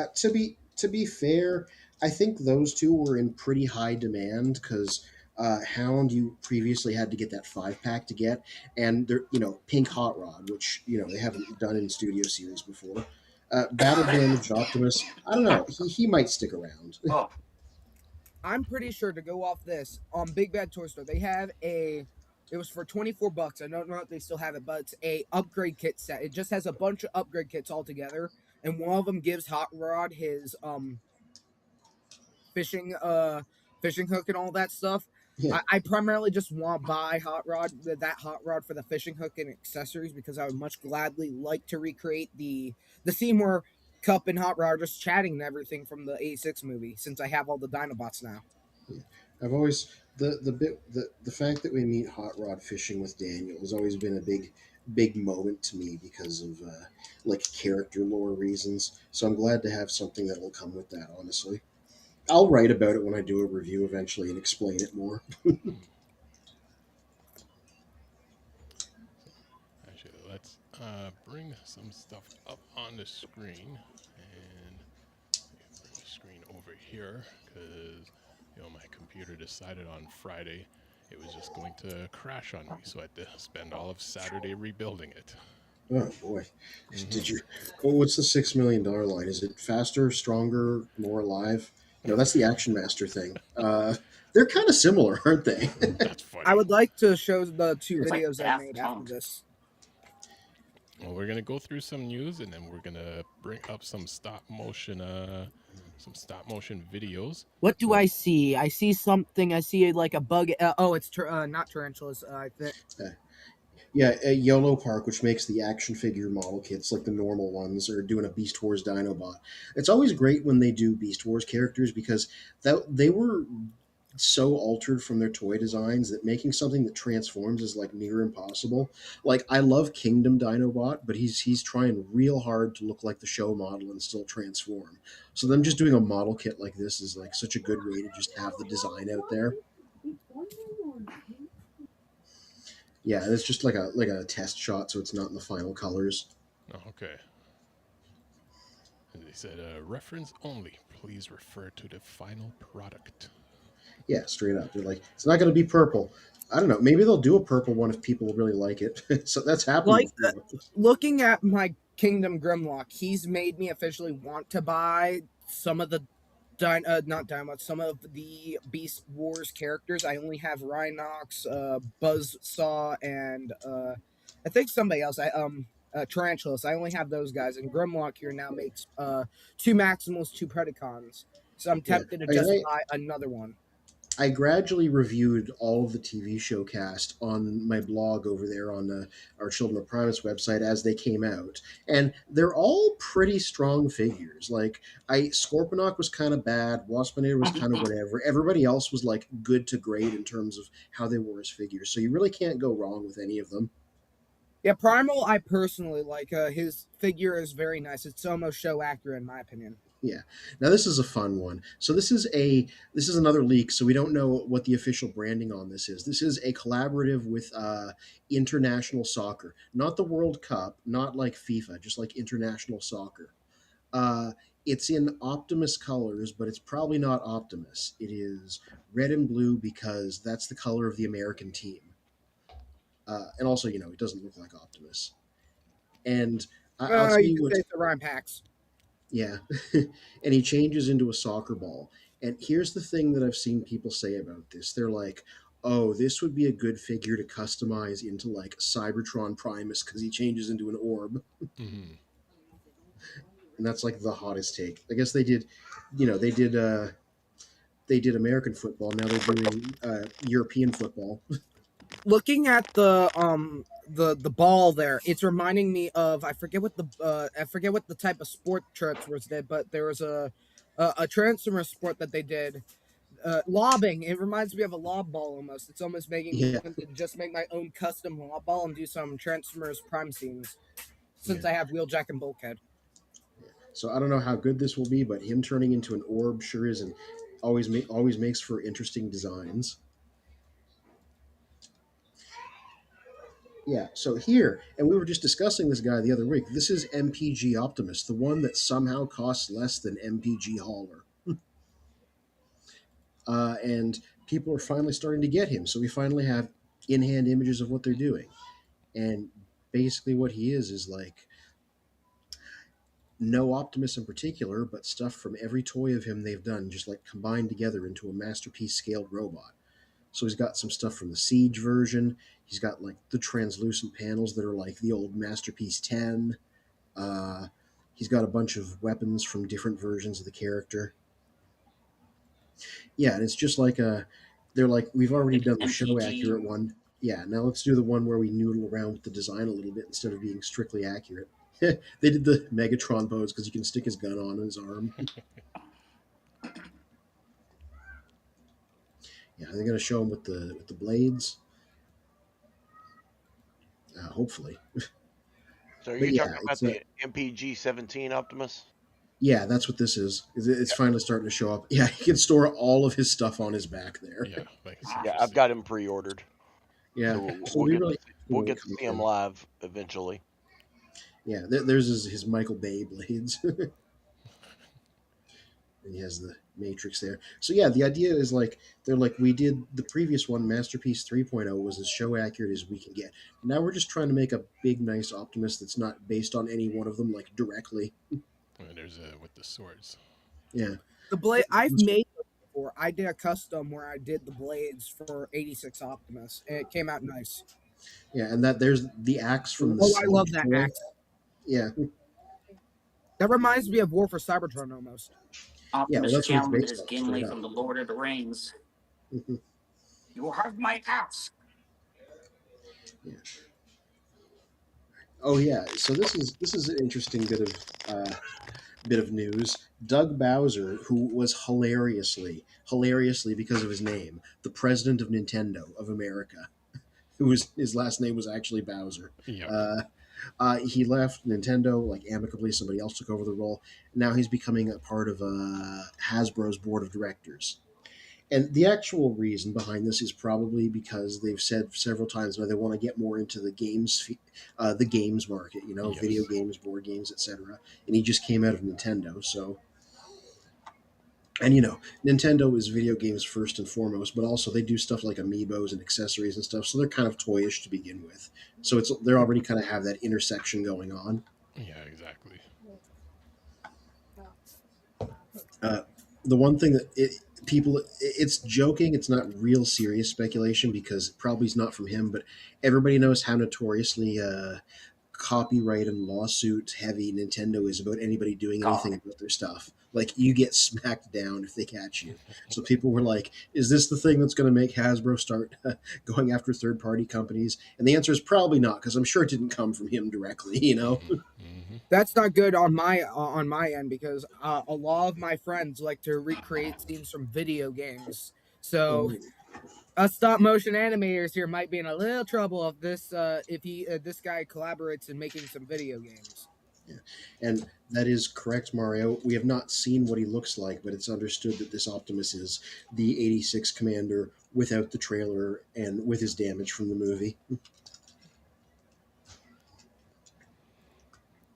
Speaker 4: To be fair, I think those two were in pretty high demand because Hound you previously had to get that 5 pack to get, and they're Pink Hot Rod, which they haven't done in Studio Series before. Battle Damaged Optimus, I don't know, he might stick around.
Speaker 6: Oh,
Speaker 2: I'm pretty sure to go off this on Big Bad Toy Store, they have a. It was for $24. I don't know if they still have it, but it's a upgrade kit set. It just has a bunch of upgrade kits all together, and one of them gives Hot Rod his fishing fishing hook and all that stuff.
Speaker 4: Yeah,
Speaker 2: I primarily just want to buy that hot rod for the fishing hook and accessories because I would much gladly like to recreate the scene where Cup and Hot Rod are just chatting and everything from the '86 movie since I have all the Dinobots now.
Speaker 4: yeah. I've always the fact that we meet Hot Rod fishing with Daniel has always been a big moment to me because of like character lore reasons. So I'm glad to have something that will come with that. Honestly, I'll write about it when I do a review eventually and explain it more.
Speaker 3: Hmm. Actually, let's bring some stuff up on the screen, and bring the screen over here because my computer decided on Friday it was just going to crash on me, so I had to spend all of Saturday rebuilding it.
Speaker 4: Oh boy,
Speaker 3: Hmm.
Speaker 4: did you? Oh, what's the $6 million line? Is it faster, stronger, more alive? That's the Action Master thing. They're kind of similar, aren't they?
Speaker 3: That's
Speaker 2: I
Speaker 3: funny.
Speaker 2: would like to show the two
Speaker 6: it's like
Speaker 2: videos I
Speaker 6: Daft
Speaker 2: made after
Speaker 6: Punk.
Speaker 2: this.
Speaker 3: Well, we're gonna go through some news, and then we're gonna bring up some stop motion videos.
Speaker 2: What do
Speaker 4: Yeah.
Speaker 2: I see? I see something. I see like a bug. Oh, it's not tarantulas. I think.
Speaker 4: Uh, Yeah, Yolopark, which makes the action figure model kits like the normal ones, are doing a Beast Wars Dinobot. It's always great when they do Beast Wars characters because they were so altered from their toy designs that making something that transforms is like near impossible. Like I love Kingdom Dinobot, but he's trying real hard to look like the show model and still transform. So them just doing a model kit like this is like such a good way to just have the design out there. Yeah, it's just like a test shot, so it's not in the final colors.
Speaker 3: Oh, okay. And they said, reference only. Please refer to the final product.
Speaker 4: Yeah, straight up. They're like, it's not going to be purple. I don't know. Maybe they'll do a purple one if people really like it. So that's happened
Speaker 2: Like
Speaker 4: before.
Speaker 2: looking at my Kingdom Grimlock, he's made me officially want to buy some of the not Dynamite, some of the Beast Wars characters. I only have Rhinox, Buzzsaw, and I think somebody else. Tarantulas. I only have those guys, and Grimlock here now makes two Maximals, two Predacons. So I'm
Speaker 4: Yeah,
Speaker 2: tempted to
Speaker 4: I mean,
Speaker 2: just buy another one.
Speaker 4: I gradually reviewed all of the TV show cast on my blog over there on our Children of Primus website as they came out, and they're all pretty strong figures. Like Scorponok was kind of bad, Waspinator was kind of whatever. Everybody else was like good to great in terms of how they were as figures. So you really can't go wrong with any of them.
Speaker 2: Yeah, Primal, I personally like. His figure is very nice. It's almost show accurate in my opinion.
Speaker 4: Yeah. Now this is a fun one. So this is another leak. So we don't know what the official branding on this is. This is a collaborative with international soccer, not the World Cup, not like FIFA, just like international soccer. Uh, it's in Optimus colors, but it's probably not Optimus. It is red and blue because that's the color of the American team. And also, it doesn't look like Optimus. And I'll tell
Speaker 2: You
Speaker 4: you
Speaker 2: could
Speaker 4: what.
Speaker 2: say it's a rhyme packs.
Speaker 4: Yeah. And he changes into a soccer ball. And here's the thing that I've seen people say about this. They're like, oh, this would be a good figure to customize into like Cybertron Primus because he changes into an orb.
Speaker 3: Hmm.
Speaker 4: And that's like the hottest take. I guess they did American football. Now they're doing European football.
Speaker 2: Looking at the ball there, it's reminding me of I forget what the type of sport Transformers did, but there was a Transformer sport that they did. Lobbing. It reminds me of a lob ball almost. It's almost making me
Speaker 4: Yeah.
Speaker 2: want to just make my own custom lob ball and do some Transformers Prime scenes. Since
Speaker 3: Yeah.
Speaker 2: I have Wheeljack and Bulkhead.
Speaker 4: So I don't know how good this will be, but him turning into an orb sure is, and always makes for interesting designs. Yeah, so here, and we were just discussing this guy the other week. This is MPG Optimus, the one that somehow costs less than MPG Hauler. And people are finally starting to get him. So we finally have in hand images of what they're doing. And basically, what he is like no Optimus in particular, but stuff from every toy of him they've done, just like combined together into a masterpiece scaled robot. So he's got some stuff from the Siege version. He's got like the translucent panels that are like the old Masterpiece 10. Uh, he's got a bunch of weapons from different versions of the character. Yeah, and it's just like they're like, we've already done the show
Speaker 6: MPG.
Speaker 4: accurate one. Yeah, now let's do the one where we noodle around with the design a little bit instead of being strictly accurate. They did the Megatron pose because you can stick his gun on his arm. Yeah, they're gonna show him with the blades. Hopefully.
Speaker 5: So are
Speaker 4: But
Speaker 5: you
Speaker 4: yeah,
Speaker 5: talking about
Speaker 4: it's
Speaker 5: the MPG-17 Optimus?
Speaker 4: yeah, that's what this is. It's finally starting to show up. Yeah, he can store all of his stuff on his back there.
Speaker 3: Yeah, like it's
Speaker 5: Yeah, I've
Speaker 3: interesting.
Speaker 5: got him pre-ordered.
Speaker 4: Yeah,
Speaker 5: So we'll,
Speaker 4: so
Speaker 5: we'll
Speaker 4: we
Speaker 5: get
Speaker 4: really
Speaker 5: to see, we'll get to see him live eventually.
Speaker 4: Yeah, there's his Michael Bay blades. And he has the Matrix there. So yeah, the idea is like they're like we did the previous one, Masterpiece 3.0 was as show accurate as we can get. Now we're just trying to make a big, nice Optimus that's not based on any one of them like directly.
Speaker 3: And there's with the swords.
Speaker 4: Yeah,
Speaker 2: The blade I've made them before. I did a custom where I did the blades for 86 Optimus, and it came out nice.
Speaker 4: yeah, and that there's the axe from the
Speaker 2: Oh, I love
Speaker 4: Siege
Speaker 2: that
Speaker 4: toy.
Speaker 2: axe.
Speaker 4: Yeah,
Speaker 2: That reminds me of War for Cybertron almost.
Speaker 6: Optimus
Speaker 4: that's what it's based
Speaker 6: challenges
Speaker 4: on,
Speaker 6: Gimli
Speaker 4: straight up.
Speaker 6: from the Lord of the Rings.
Speaker 4: Mhm.
Speaker 6: You have my axe.
Speaker 4: Yeah. Oh yeah, so this is an interesting bit of news. Doug Bowser, who was hilariously because of his name, the president of Nintendo of America, who was his last name was actually Bowser.
Speaker 3: Yeah.
Speaker 4: He left Nintendo like amicably. Somebody else took over the role. Now he's becoming a part of Hasbro's board of directors. And the actual reason behind this is probably because they've said several times now they want to get more into the games market. You know,
Speaker 3: Yes.
Speaker 4: video games, board games, etc. And he just came out of Nintendo, so. And you know, Nintendo is video games first and foremost, but also they do stuff like amiibos and accessories and stuff. So they're kind of toyish to begin with. So they're already kind of have that intersection going on.
Speaker 3: Yeah, exactly.
Speaker 4: The one thing that it's joking, it's not real serious speculation because it probably is not from him, but everybody knows how notoriously copyright and lawsuit heavy Nintendo is about anybody doing anything about their stuff. Like you get smacked down if they catch you. So people were like, "Is this the thing that's going to make Hasbro start going after third-party companies?" And the answer is probably not, because I'm sure it didn't come from him directly. You know.
Speaker 3: Mm-hmm.
Speaker 2: That's not good on my end because a lot of my friends like to recreate scenes from video games. So us stop motion animators here might be in a little trouble if this guy collaborates in making some video games.
Speaker 4: Yeah. And that is correct, Mario. We have not seen what he looks like, but it's understood that this Optimus is the 86 Commander without the trailer and with his damage from the movie.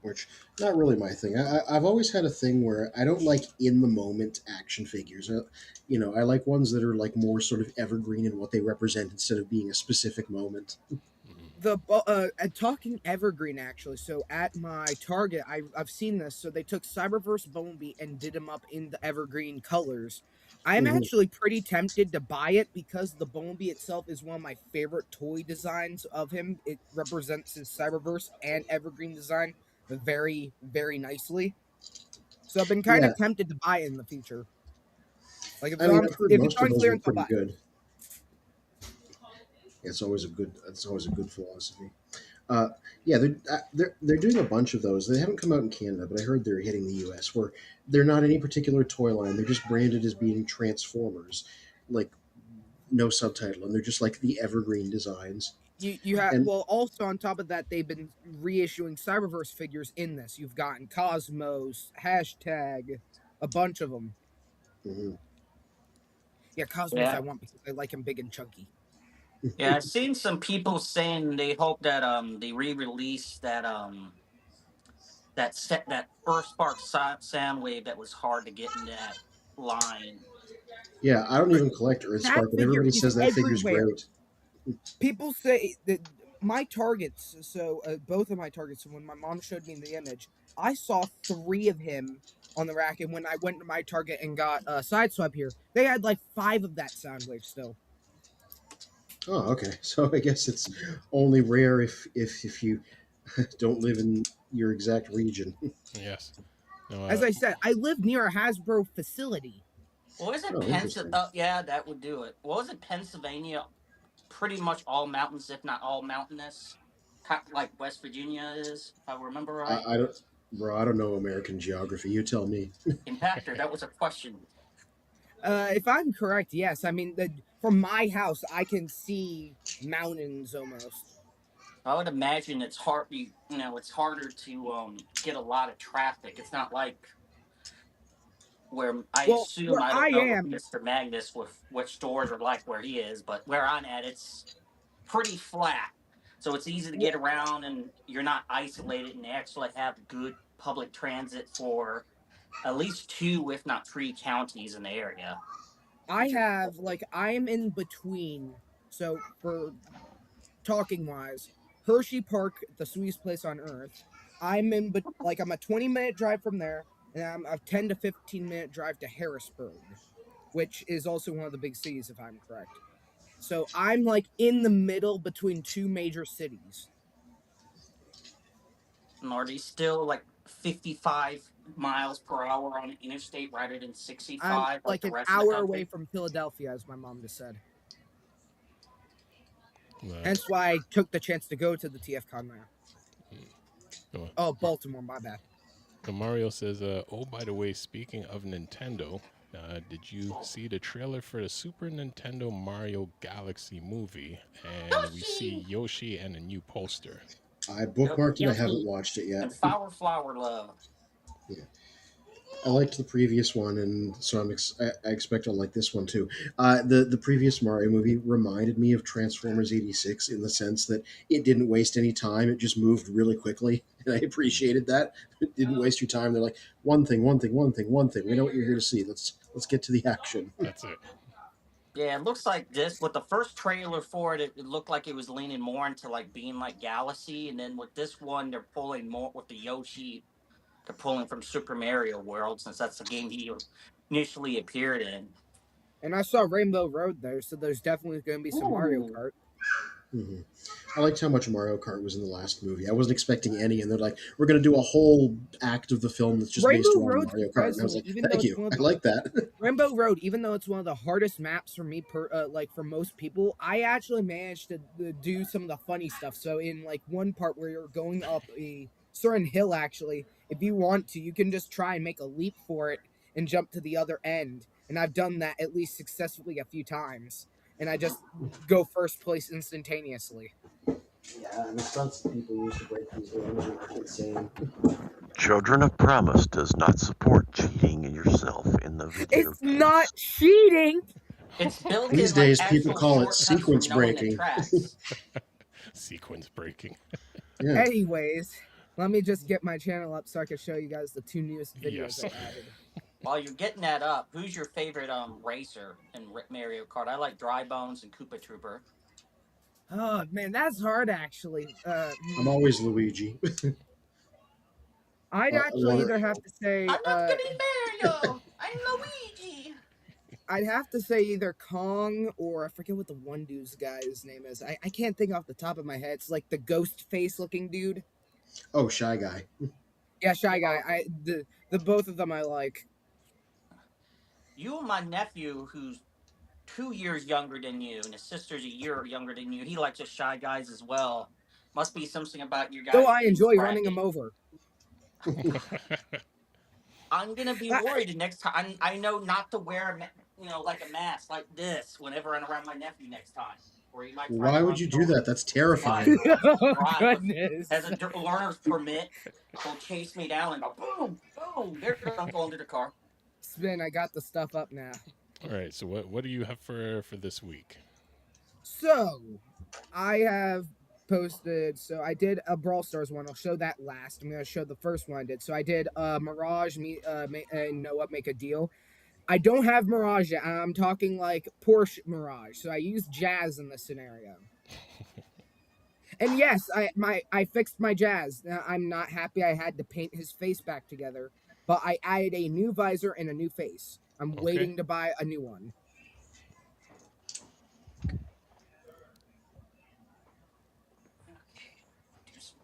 Speaker 4: Which, not really my thing. I've always had a thing where I don't like in the moment action figures. I like ones that are like more sort of evergreen in what they represent instead of being a specific moment.
Speaker 2: Talking evergreen actually, so at my Target I've seen this. So they took Cyberverse Bumblebee and did him up in the evergreen colors. I'm
Speaker 4: Mhm.
Speaker 2: actually pretty tempted to buy it because the Bumblebee itself is one of my favorite toy designs of him. It represents his Cyberverse and evergreen design very, very nicely. So I've been kind
Speaker 4: Yeah,
Speaker 2: of tempted to buy it in the future. Like
Speaker 4: I mean, I've heard
Speaker 2: if it's
Speaker 4: most of
Speaker 2: on
Speaker 4: those are
Speaker 2: clearance, I'll
Speaker 4: pretty
Speaker 2: buy it.
Speaker 4: good. It's always a good philosophy. Yeah, they're doing a bunch of those. They haven't come out in Canada, but I heard they're hitting the U.S. where they're not any particular toy line. They're just branded as being Transformers, like no subtitle, and they're just like the evergreen designs.
Speaker 2: You have
Speaker 4: And
Speaker 2: well also on top of that they've been reissuing Cyberverse figures in this. You've gotten Cosmos, hashtag, a bunch of them.
Speaker 4: mhm.
Speaker 2: Yeah, Cosmos I
Speaker 6: Yeah.
Speaker 2: want because I like him big and chunky.
Speaker 6: Yeah, I've seen some people saying they hope that they re-release that first Spark sound wave that was hard to get in that line.
Speaker 4: Yeah, I don't even collect
Speaker 2: That
Speaker 4: Earthspark, but
Speaker 2: figure
Speaker 4: everybody
Speaker 2: is
Speaker 4: says that figure's
Speaker 2: everywhere.
Speaker 4: great.
Speaker 2: People say that my targets, so both of my targets, when my mom showed me the image, I saw 3 of him on the rack, and when I went to my Target and got Sideswipe here, they had like 5 of that Soundwave still.
Speaker 4: Oh, okay. So I guess it's only rare if you don't live in your exact region.
Speaker 3: Yes. No,
Speaker 2: As I said, I live near a Hasbro facility.
Speaker 6: What was it?
Speaker 4: Oh, interesting.
Speaker 6: Yeah, that would do it. What was it? Pennsylvania, pretty much all mountains, if not all mountainous, like West Virginia is, if I remember right.
Speaker 4: I don't, bro. I don't know American geography. You tell me.
Speaker 6: Impactor, that was a question.
Speaker 2: If I'm correct, yes. I mean, from my house, I can see mountains almost.
Speaker 6: I would imagine it's hard. It's harder to get a lot of traffic. It's not like where I
Speaker 2: Well,
Speaker 6: assume
Speaker 2: where
Speaker 6: I
Speaker 2: I
Speaker 6: don't know with
Speaker 2: am,
Speaker 6: Mr. Magnus with what stores are like where he is, but where I'm at, it's pretty flat, so it's easy to get around, and you're not isolated, and they actually have good public transit for at least 2, if not 3 counties in the area.
Speaker 2: I'm in between. So for talking wise, Hershey Park, the sweetest place on earth. I'm a 20-minute drive from there, and I'm a 10 to 15-minute drive to Harrisburg, which is also one of the big cities, if I'm correct. So I'm like in the middle between 2 major cities.
Speaker 6: And are they still like 55 miles per hour on the interstate rather than
Speaker 2: I'm
Speaker 6: 65 like
Speaker 2: like
Speaker 6: the
Speaker 2: an
Speaker 6: rest of the
Speaker 2: hour away
Speaker 6: country?
Speaker 2: from Philadelphia, as my mom just said.
Speaker 3: uh,
Speaker 2: Hence why I took the chance to go to the TFCon there.
Speaker 3: no,
Speaker 2: Oh, Baltimore, my bad.
Speaker 3: Mario says, "Oh, by the way, speaking of Nintendo, did you see the trailer for the Super Nintendo Mario Galaxy movie? And we see Yoshi and a new poster."
Speaker 4: I
Speaker 6: Yep.
Speaker 4: bookmarked it. I haven't
Speaker 2: Yoshi.
Speaker 4: watched it yet.
Speaker 6: And Flower Love.
Speaker 4: Yeah. I liked the previous one, and so I expect I'll like this one too. The previous Mario movie reminded me of Transformers '86 in the sense that it didn't waste any time; it just moved really quickly, and I appreciated that. It didn't waste your time. They're like one thing, one thing, one thing, one thing. We know what you're here to see. Let's get to the action.
Speaker 3: That's it.
Speaker 6: Yeah, it looks like this. With the first trailer for it, it looked like it was leaning more into like being like Galaxy, and then with this one, they're pulling more with the Yoshi. They're pulling from Super Mario World since that's the game he initially appeared in.
Speaker 2: And I saw Rainbow Road there, so there's definitely going to be some Mario
Speaker 6: Ooh.
Speaker 2: Kart.
Speaker 4: Hmm. I liked how much Mario Kart was in the last movie. I wasn't expecting any, and they're like, "We're going to do a whole act of the film that's just based
Speaker 2: Rainbow
Speaker 4: around
Speaker 2: Road,
Speaker 4: Mario Kart." And I was
Speaker 2: surprisingly,
Speaker 4: like, "Thank you, I like that."
Speaker 2: Rainbow Road, even though it's one of the hardest maps for me, for most people, I actually managed to do some of the funny stuff. So in like one part where you're going up a certain hill, actually, if you want to, you can just try and make a leap for it and jump to the other end. And I've done that at least successfully a few times, and I just go first place instantaneously.
Speaker 4: Yeah, and the stunts that people use to break these games are like insane.
Speaker 5: Children of Primus does not support cheating yourself in the video
Speaker 2: It's
Speaker 5: games.
Speaker 2: not cheating.
Speaker 6: It's built
Speaker 4: These
Speaker 6: in like
Speaker 4: days, people
Speaker 6: actual
Speaker 4: call it
Speaker 6: shortcuts for
Speaker 4: sequence
Speaker 6: knowing the
Speaker 4: breaking.
Speaker 6: tracks.
Speaker 3: Sequence breaking.
Speaker 4: Yeah.
Speaker 2: Anyways, let me just get my channel up so I can show you guys the 2 newest videos
Speaker 3: Yes.
Speaker 2: I added.
Speaker 6: While you're getting that up, who's your favorite racer in Mario Kart? I like Dry Bones and Koopa Trooper.
Speaker 2: Oh man, that's hard actually.
Speaker 4: I'm always Luigi.
Speaker 2: I'd
Speaker 4: I
Speaker 2: actually
Speaker 4: want
Speaker 2: either have to say
Speaker 6: I'm not gonna be Mario. I'm Luigi.
Speaker 2: I'd have to say either Kong or I forget what the one dude's guy's name is. I can't think off the top of my head. It's like the ghost face looking dude.
Speaker 4: Oh, Shy Guy.
Speaker 2: Yeah, Shy Guy. The both of them I like.
Speaker 6: You and my nephew, who's 2 years younger than you, and his sister's a year younger than you. He likes just Shy Guys as well. Must be something about your
Speaker 2: Though
Speaker 6: guys'
Speaker 2: I
Speaker 6: age
Speaker 2: enjoy running
Speaker 6: bracket.
Speaker 2: him over.
Speaker 6: I'm gonna be worried the next time. I know not to wear, like a mask like this whenever I'm around my nephew next time, or he might try to
Speaker 4: Why would
Speaker 6: run
Speaker 4: you
Speaker 6: me
Speaker 4: do
Speaker 6: over.
Speaker 4: that? That's
Speaker 6: Fine,
Speaker 4: terrifying.
Speaker 6: he'll watch me
Speaker 2: Oh
Speaker 6: drive
Speaker 2: goodness.
Speaker 6: as a learner's permit. He'll chase me down and go boom, boom. There goes Uncle under the car.
Speaker 2: Spin, I got the stuff up now.
Speaker 3: All right. So what do you have for this week?
Speaker 2: So, I have posted. So I did a Brawl Stars one. I'll show that last. I'm gonna show the first one I did. So I did Mirage, and Noah make a deal. I don't have Mirage yet. I'm talking like Porsche Mirage. So I used Jazz in this scenario. And yes, I fixed my Jazz. I'm not happy I had to paint his face back together, but I added a new visor and a new face. I'm
Speaker 3: Okay.
Speaker 2: waiting to buy a new one.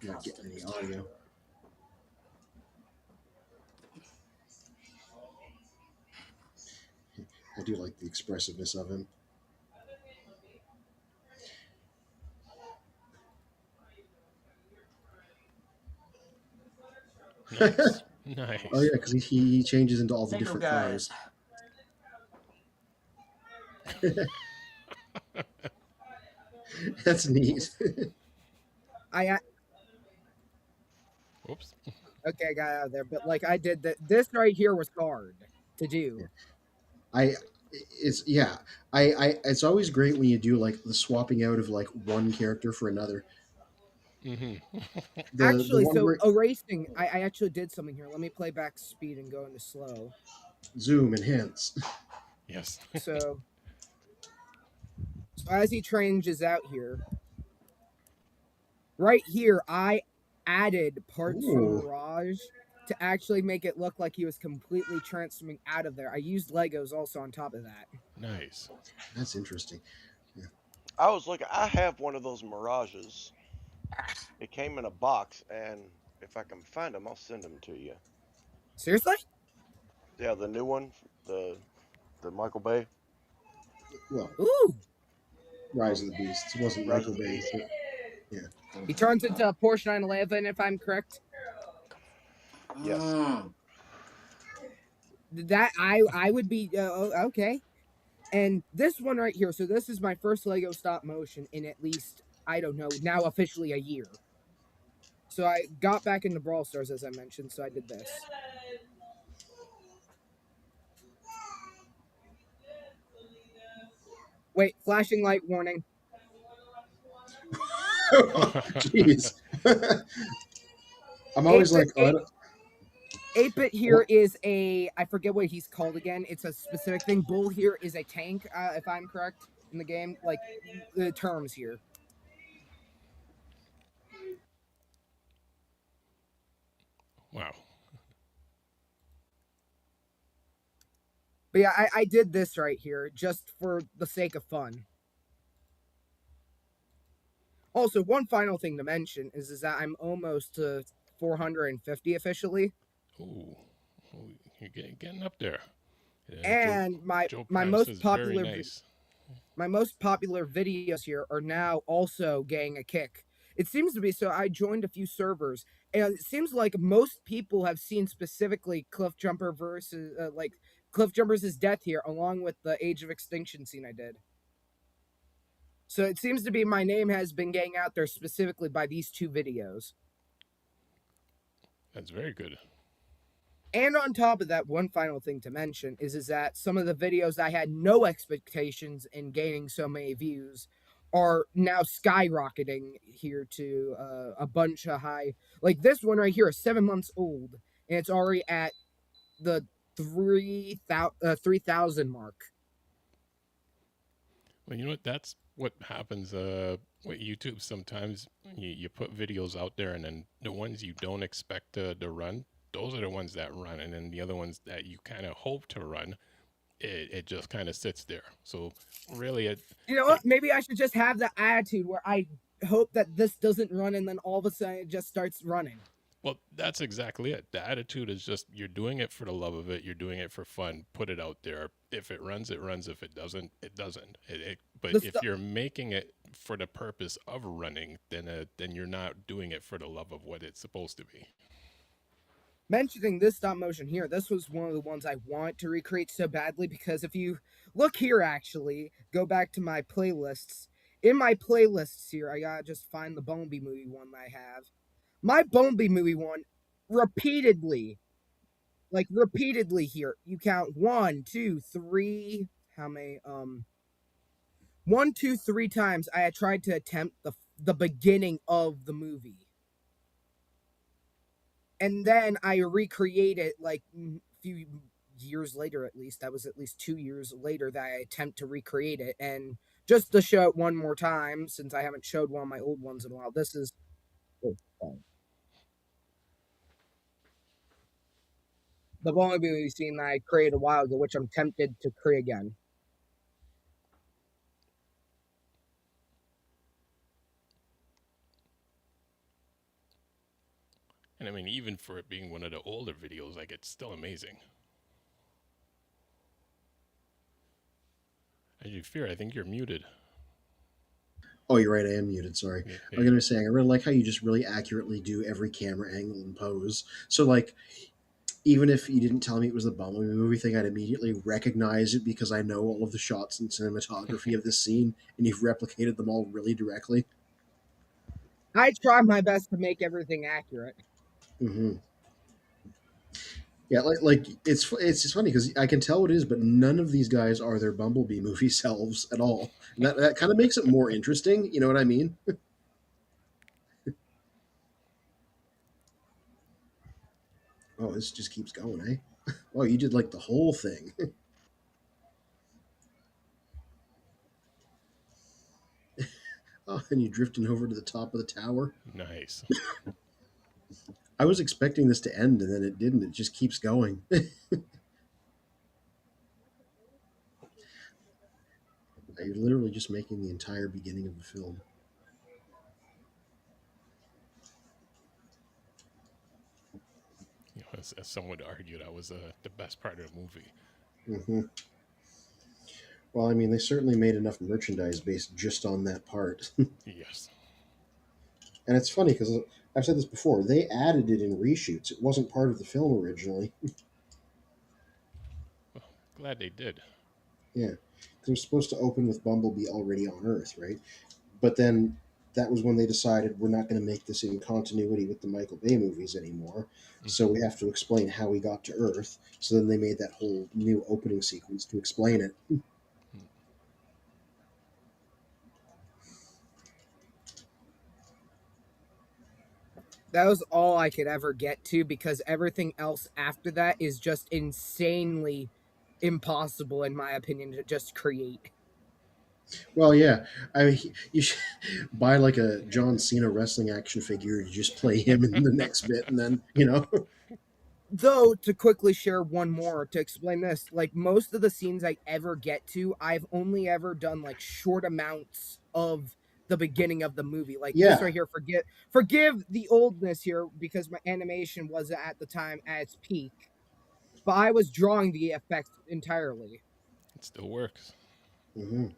Speaker 4: Not getting any audio. I do like the expressiveness of him.
Speaker 3: Nice. Nice.
Speaker 4: Oh yeah, because he changes into all the
Speaker 6: Single
Speaker 4: different
Speaker 6: guys.
Speaker 4: cars. That's neat.
Speaker 3: Oops.
Speaker 2: Okay, I got out of there, but like I did that. This right here was hard to do.
Speaker 4: It's always great when you do like the swapping out of like one character for another.
Speaker 3: Mm-hmm.
Speaker 2: Actually,
Speaker 4: one
Speaker 2: so
Speaker 4: where
Speaker 2: erasing, I actually did something here. Let me play back speed and go into slow.
Speaker 4: zoom and hints.
Speaker 3: Yes.
Speaker 2: So as he changes out here, right here, I added parts from
Speaker 4: Ooh.
Speaker 2: Mirage to actually make it look like he was completely transforming out of there. I used Legos also on top of that.
Speaker 3: Nice.
Speaker 4: That's interesting.
Speaker 5: I was looking. I have one of those Mirages. It came in a box, and if I can find them, I'll send them to you.
Speaker 2: Seriously?
Speaker 5: Yeah, the new one, the Michael Bay.
Speaker 4: Well,
Speaker 2: Ooh!
Speaker 4: Rise of the Beasts. It wasn't
Speaker 5: Rise
Speaker 4: Michael
Speaker 5: of the
Speaker 4: Bay.
Speaker 5: Beast.
Speaker 4: So-
Speaker 2: He turns into a Porsche 911, if I'm correct.
Speaker 5: Yes.
Speaker 2: That I would be okay. And this one right here, so this is my first Lego stop motion in at least, I don't know, now officially a year. So I got back into Brawl Stars, as I mentioned, so I did this. Wait, flashing light warning.
Speaker 4: Jeez. I'm always like,
Speaker 2: 8-bit here is a, I forget what he's called again. It's a specific thing. Bull here is a tank, if I'm correct in the game. Like, the terms here.
Speaker 3: Wow.
Speaker 2: But yeah, I did this right here just for the sake of fun. Also, one final thing to mention is that I'm almost to 450 officially.
Speaker 3: Ooh. You're getting up there.
Speaker 2: And
Speaker 3: Joe
Speaker 2: my
Speaker 3: Primus
Speaker 2: most
Speaker 3: is
Speaker 2: popular
Speaker 3: very nice.
Speaker 2: my most popular videos here are now also getting a kick. It seems to be so. I joined a few servers, and it seems like most people have seen specifically Cliffjumper versus like Cliffjumper's death here, along with the Age of Extinction scene I did. So it seems to be my name has been getting out there specifically by these two videos.
Speaker 3: That's very good.
Speaker 2: And on top of that, one final thing to mention is that some of the videos I had no expectations in gaining so many views are now skyrocketing here to a bunch of high. Like this one right here is 7 months old, and it's already at the 3,000 mark.
Speaker 3: Well, you know what? That's what happens with YouTube sometimes. You put videos out there, and then the ones you don't expect to run, those are the ones that run. And then the other ones that you kind of hope to run, it just kind of sits there. So really,
Speaker 2: you know what? Maybe I should just have the attitude where I hope that this doesn't run, and then all of a sudden it just starts running.
Speaker 3: Well, that's exactly it. The attitude is just you're doing it for the love of it. You're doing it for fun. Put it out there. If it runs, it runs. If it doesn't, it doesn't. But if you're making it for the purpose of running, then you're not doing it for the love of what it's supposed to be.
Speaker 2: Mentioning this stop motion here, this was one of the ones I want to recreate so badly, because if you look here, actually, go back to my playlists. In my playlists here, I gotta just find the Bumblebee movie one that I have. My Bumblebee movie one, repeatedly here, you count 1, 2, 3, how many, 1, 2, 3 times I had tried to attempt the beginning of the movie. And then I recreated like a few years later, at least. That was at least 2 years later that I attempt to recreate it. And just to show it one more time, since I haven't showed one of my old ones in a while, this is the only movie scene that I created a while ago, which I'm tempted to create again.
Speaker 3: And I mean, even for it being one of the older videos, like it's still amazing. As you fear, I think you're muted.
Speaker 4: Oh, you're right. I am muted. Sorry.
Speaker 3: Yeah,
Speaker 4: I'm gonna be saying I really like how you just really accurately do every camera angle and pose. So like, even if you didn't tell me it was the Bumblebee movie thing, I'd immediately recognize it because I know all of the shots and cinematography of this scene, and you've replicated them all really directly.
Speaker 2: I try my best to make everything accurate.
Speaker 4: Mm-hmm. Yeah, like it's just funny because I can tell what it is, but none of these guys are their Bumblebee movie selves at all. And that kind of makes it more interesting. You know what I mean? Oh, this just keeps going, eh? Oh, you did like the whole thing. Oh, and you drifting over to the top of the tower.
Speaker 3: Nice.
Speaker 4: I was expecting this to end, and then it didn't. It just keeps going. You're literally just making the entire beginning of the film.
Speaker 3: You know, as some would argue, that was the best part of the movie.
Speaker 4: Mm-hmm. Well, I mean, they certainly made enough merchandise based just on that part.
Speaker 3: Yes.
Speaker 4: And it's funny because I've said this before. They added it in reshoots. It wasn't part of the film originally.
Speaker 3: Well, glad they did.
Speaker 4: Yeah, it was supposed to open with Bumblebee already on Earth, right? But then that was when they decided we're not going to make this in continuity with the Michael Bay movies anymore. So we have to explain how he got to Earth. So then they made that whole new opening sequence to explain it.
Speaker 2: That was all I could ever get to because everything else after that is just insanely impossible, in my opinion, to just create.
Speaker 4: Well, yeah, I mean, you should buy like a John Cena wrestling action figure to just play him in the next bit, and then
Speaker 2: Though, to quickly share one more to explain this, like most of the scenes I ever get to, I've only ever done like short amounts of the beginning of the movie. Like this
Speaker 4: Yeah.
Speaker 2: right here, forgive the oldness here because my animation wasn't at the time at its peak. But I was drawing the effects entirely.
Speaker 3: It still works.
Speaker 4: Mm-hmm.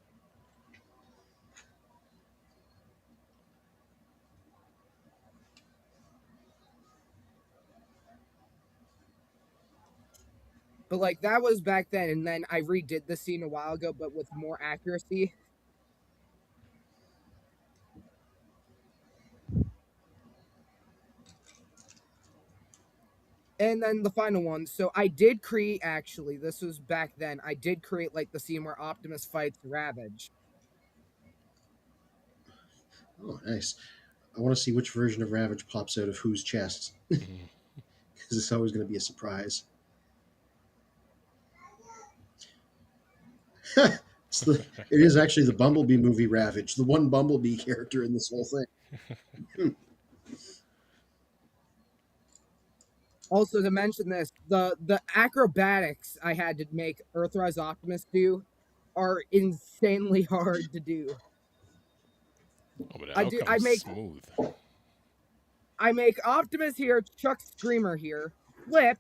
Speaker 2: But like that was back then, and then I redid the scene a while ago, but with more accuracy. And then the final one. So I did create actually, this was back then, I did create like the scene where Optimus fights Ravage.
Speaker 4: Oh, nice. I want to see which version of Ravage pops out of whose chest. Because it's always going to be a surprise. It is actually the Bumblebee movie Ravage, the one Bumblebee character in this whole thing.
Speaker 2: Also, to mention this, the acrobatics I had to make Earthrise Optimus do are insanely hard to do.
Speaker 3: Oh, but the outcome's smooth.
Speaker 2: I make Optimus here, Chuck Screamer here, flip,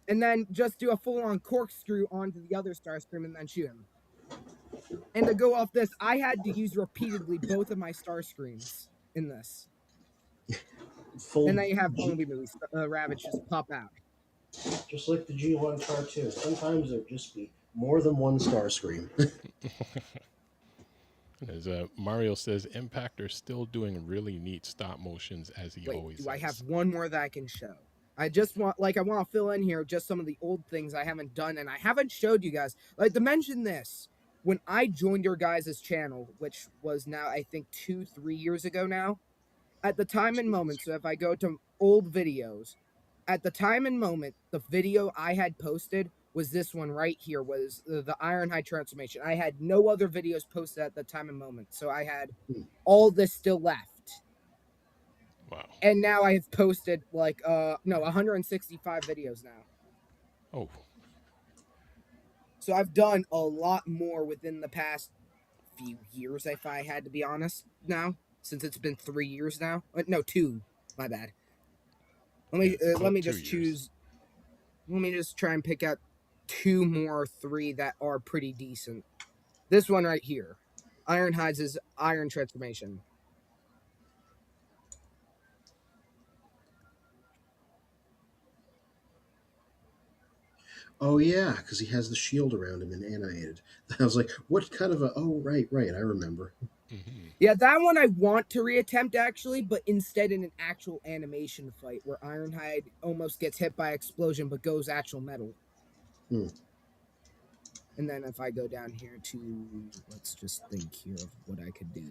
Speaker 2: and then just do a full-on corkscrew onto the other Starscream and then shoot him. And to go off this, I had to use repeatedly both of my Starscreams in this. And then you have Bumblebee movies, Ravage just pop out.
Speaker 4: Just like the G1 cartoon. Sometimes there'd just be more than one Starscream.
Speaker 3: As Mario says, Impactor's still doing really neat stop motions as he always does.
Speaker 2: I have one more that I can show? I just want, I want to fill in here just some of the old things I haven't done and I haven't showed you guys. Like, to mention this, when I joined your guys' channel, which was now I think 2-3 years ago now, at the time and moment, so if I go to old videos, at the time and moment, the video I had posted was this one right here, was the Ironhide transformation. I had no other videos posted at the time and moment, so I had all this still left.
Speaker 3: Wow.
Speaker 2: And now I have posted like 165 videos now.
Speaker 3: Oh,
Speaker 2: So I've done a lot more within the past few years, if I had to be honest now, since it's been 3 years now. No, 2. My bad. Let me
Speaker 3: Yeah,
Speaker 2: let me
Speaker 3: 2
Speaker 2: just
Speaker 3: years.
Speaker 2: choose. Let me just try and pick out 2 more, 3 that are pretty decent. This one right here, Ironhide's Iron Transformation.
Speaker 4: Oh yeah, because he has the shield around him and animated. I was like, what kind of a? Oh right, I remember.
Speaker 3: Hmm.
Speaker 2: Yeah, that one I want to reattempt actually, but instead in an actual animation fight where Ironhide almost gets hit by explosion but goes actual metal.
Speaker 4: Hmm.
Speaker 2: And then if I go down here to, let's just think here of what I could do.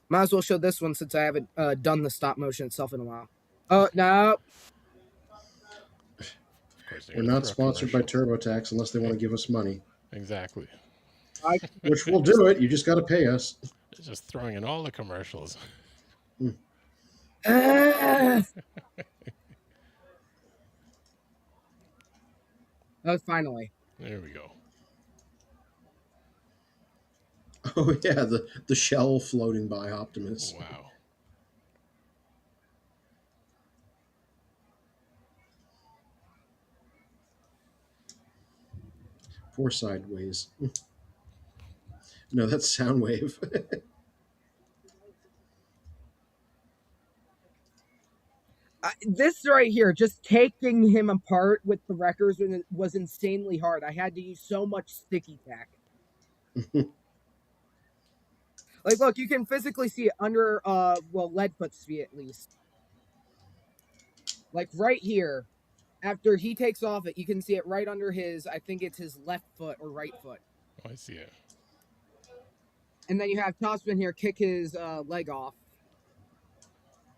Speaker 2: Might as well show this one since I haven't done the stop motion itself in a while. Oh, no.
Speaker 3: Of course, they're
Speaker 4: We're
Speaker 3: gonna
Speaker 4: not
Speaker 3: throw a
Speaker 4: sponsored by
Speaker 3: commercial.
Speaker 4: TurboTax unless they want to give us money,
Speaker 3: Exactly.
Speaker 4: which we'll do it. You just got to pay us.
Speaker 3: They're just throwing in all the commercials.
Speaker 2: Oh, finally.
Speaker 3: There we go.
Speaker 4: Oh yeah, the shell floating by Optimus.
Speaker 3: Wow.
Speaker 4: Poor Sideways. No, that's Soundwave.
Speaker 2: This right here, just taking him apart with the wreckers was insanely hard. I had to use so much sticky tack. Like, look, you can physically see it under, Leadfoot's feet at least. Like, right here, after he takes off it, you can see it right under his, I think it's his left foot or right foot.
Speaker 3: Oh, I see it.
Speaker 2: And then you have Topspin here kick his leg off,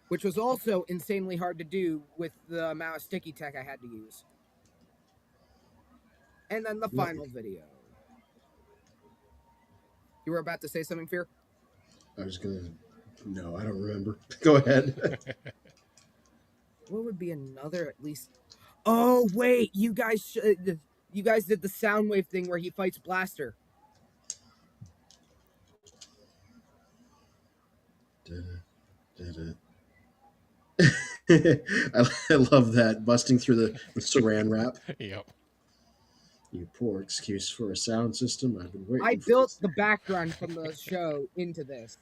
Speaker 2: which was also insanely hard to do with the amount of sticky tack I had to use. And then the final video. You were about to say something, Fear?
Speaker 4: I was gonna. No, I don't remember. Go ahead.
Speaker 2: What would be another at least? Oh wait, you guys did the Soundwave thing where he fights Blaster.
Speaker 4: I love that busting through the saran wrap.
Speaker 3: Yep.
Speaker 4: You poor excuse for a sound system. I've been waiting.
Speaker 2: I
Speaker 4: for
Speaker 2: built
Speaker 4: this.
Speaker 2: the background from the show into this.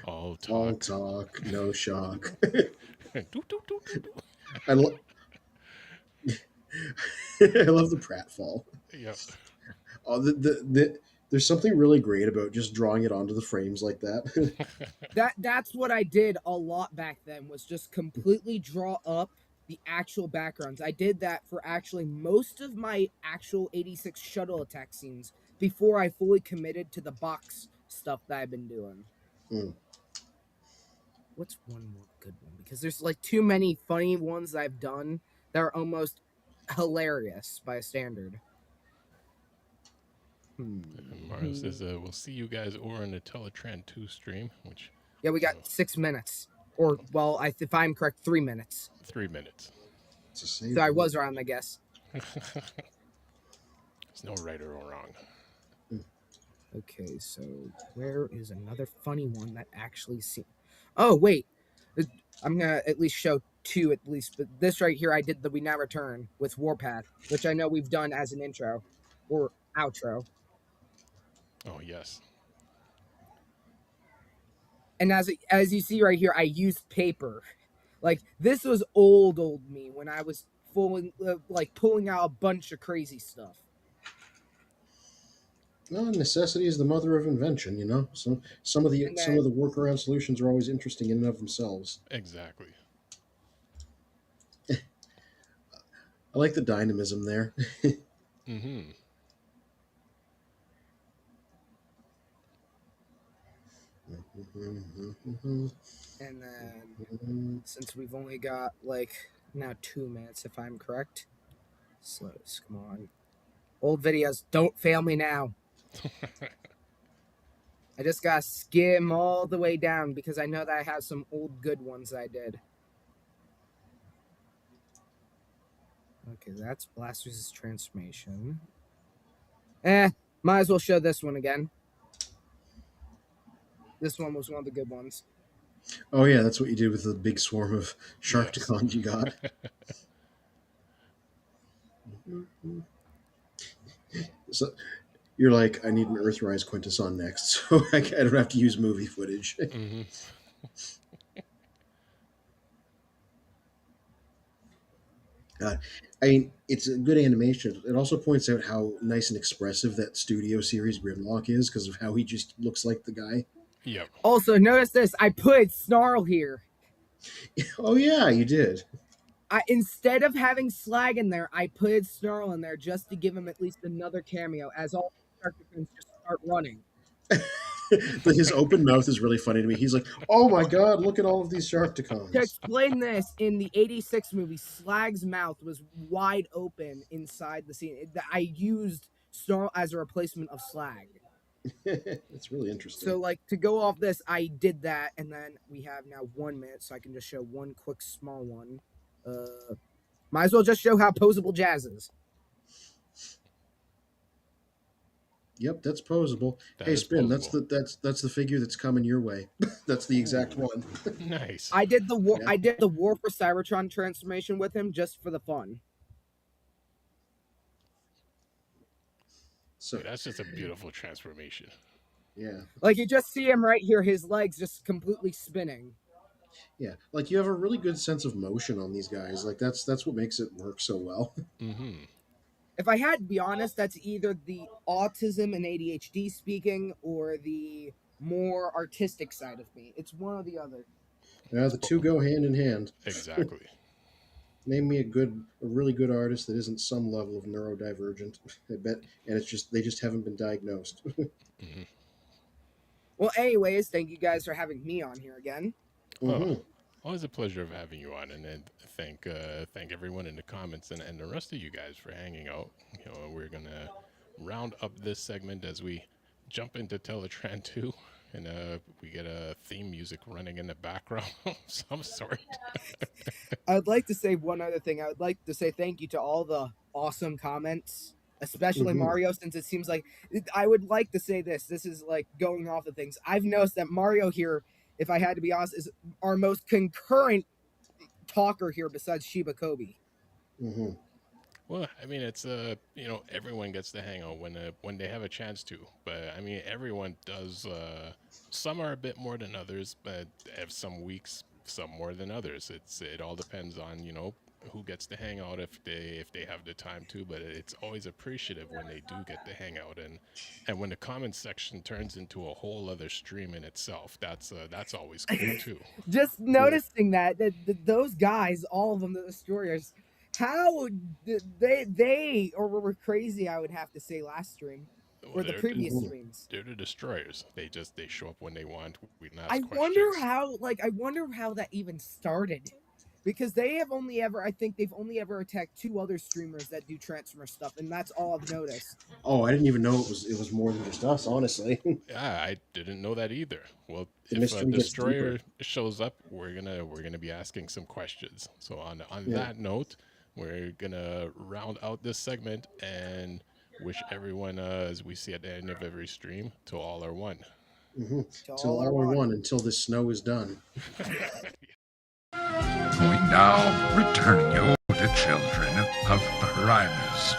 Speaker 3: All
Speaker 4: All
Speaker 3: talk.
Speaker 4: talk, no shock.
Speaker 3: Doot, doot, doot, doot, doot.
Speaker 4: I, lo- I love the pratfall.
Speaker 3: Yep.
Speaker 4: Oh, there's something really great about just drawing it onto the frames like that.
Speaker 2: That's what I did a lot back then, was just completely draw up the actual backgrounds. I did that for actually most of my actual 86 shuttle attack scenes before I fully committed to the box stuff that I've been doing.
Speaker 4: Mm.
Speaker 2: What's one more good one? Because there's like too many funny ones that I've done that are almost hilarious by a standard.
Speaker 3: Mara says, we'll see you guys over in the Teletran 2 stream, which...
Speaker 2: Yeah, we got 6 minutes. Or, well, if I'm correct, 3 minutes.
Speaker 3: 3 minutes.
Speaker 4: It's a save.
Speaker 2: So I was wrong, I guess.
Speaker 3: There's no right or wrong.
Speaker 2: Okay, so where is another funny one that actually seems... Oh, wait. I'm going to at least show 2 at least. But this right here, I did the We Now Return with Warpath, which I know we've done as an intro. Or outro.
Speaker 3: Oh, yes.
Speaker 2: And as you see right here, I used paper. Like, this was old me when I was pulling out a bunch of crazy stuff.
Speaker 4: Well, necessity is the mother of invention, you know. Some of the workaround solutions are always interesting in and of themselves.
Speaker 3: Exactly.
Speaker 4: I like the dynamism there.
Speaker 3: Mm-hmm.
Speaker 2: And then since we've only got like now 2 minutes, if I'm correct. Slows, come on. Old videos, don't fail me now. I just gotta skim all the way down because I know that I have some old good ones I did. Okay, that's Blaster's transformation. Might as well show this one again. This one was one of the good ones.
Speaker 4: Oh yeah, that's what you did with the big swarm of Sharkticons you got. So you're like, I need an Earthrise Quintus on next, so I don't have to use movie footage.
Speaker 3: Mm-hmm.
Speaker 4: I mean, it's a good animation. It also points out how nice and expressive that studio series Grimlock is because of how he just looks like the guy.
Speaker 3: Yep.
Speaker 2: Also, notice this. I put Snarl here.
Speaker 4: Oh yeah, you did.
Speaker 2: Instead of having Slag in there, I put Snarl in there just to give him at least another cameo as all the Sharkticons just start running.
Speaker 4: But his open mouth is really funny to me. He's like, "Oh my god, look at all of these Sharkticons."
Speaker 2: To explain this, in the 86 movie, Slag's mouth was wide open inside the scene. I used Snarl as a replacement of Slag.
Speaker 4: It's really interesting.
Speaker 2: So, like, to go off this, I did that, and then we have now 1 minute, so I can just show one quick small one. Might as well just show how posable Jazz is.
Speaker 4: Yep, that's posable.
Speaker 3: That
Speaker 4: Hey,
Speaker 3: is
Speaker 4: Spin,
Speaker 3: posable.
Speaker 4: that's the figure that's coming your way. That's the exact one.
Speaker 3: Nice.
Speaker 2: I did the war.
Speaker 4: Yeah.
Speaker 2: I did the War for Cybertron transformation with him just for the fun.
Speaker 4: So
Speaker 3: Dude, that's just a beautiful transformation.
Speaker 4: yeah,
Speaker 2: Like, you just see him right here, his legs just completely spinning.
Speaker 4: yeah. Like you have a really good sense of motion on these guys. Like that's what makes it work so well.
Speaker 3: Mm-hmm.
Speaker 2: If I had to be honest, that's either the autism and ADHD speaking or the more artistic side of me. It's one or the other.
Speaker 4: The two go hand in hand.
Speaker 3: Exactly.
Speaker 4: Name me a really good artist that isn't some level of neurodivergent. I bet, and they just haven't been diagnosed.
Speaker 3: Mm-hmm.
Speaker 2: Well, anyways, thank you guys for having me on here again.
Speaker 4: Mm-hmm.
Speaker 3: Oh, always a pleasure of having you on, and then thank everyone in the comments and the rest of you guys for hanging out. You know, we're gonna round up this segment as we jump into Teletran 2, and we get a theme music running in the background of some sort.
Speaker 2: I would like to say one other thing. I would like to say thank you to all the awesome comments, especially
Speaker 4: Mhm.
Speaker 2: Mario, since it seems like I would like to say this. This is like going off of things. I've noticed that Mario here, if I had to be honest, is our most concurrent talker here besides Shiba Kobe.
Speaker 4: Mm-hmm.
Speaker 3: Well, I mean, it's you know, everyone gets to hang out when they have a chance to. But I mean, everyone does. Some are a bit more than others, but have some weeks, some more than others. It all depends on, you know, who gets to hang out if they have the time to. But it's always appreciative when they do get to hang out, and when the comment section turns into a whole other stream in itself, that's always cool too.
Speaker 2: Just noticing that those guys, all of them, the destroyers, how they or were crazy, I would have to say last stream or the
Speaker 3: They're
Speaker 2: previous
Speaker 4: Mhm.
Speaker 2: streams.
Speaker 3: they're the destroyers. They show up when they want. We can ask
Speaker 2: I
Speaker 3: questions.
Speaker 2: wonder how that even started. Because they have only ever, I think they've only ever attacked 2 other streamers that do Transformer stuff, and that's all I've noticed.
Speaker 4: Oh, I didn't even know it was more than just us. Honestly,
Speaker 3: Yeah, I didn't know that either. Well,
Speaker 4: The
Speaker 3: if a
Speaker 4: mystery gets
Speaker 3: destroyer
Speaker 4: deeper.
Speaker 3: shows up, we're gonna be asking some questions. So on
Speaker 4: Yeah.
Speaker 3: that note, we're gonna round out this segment and wish everyone, as we see at the end of every stream, to all are one.
Speaker 4: Mm-hmm.
Speaker 2: To
Speaker 4: Till
Speaker 2: all are
Speaker 4: all are
Speaker 2: one.
Speaker 4: one until this snow is done.
Speaker 7: We now return you to Children of Primus.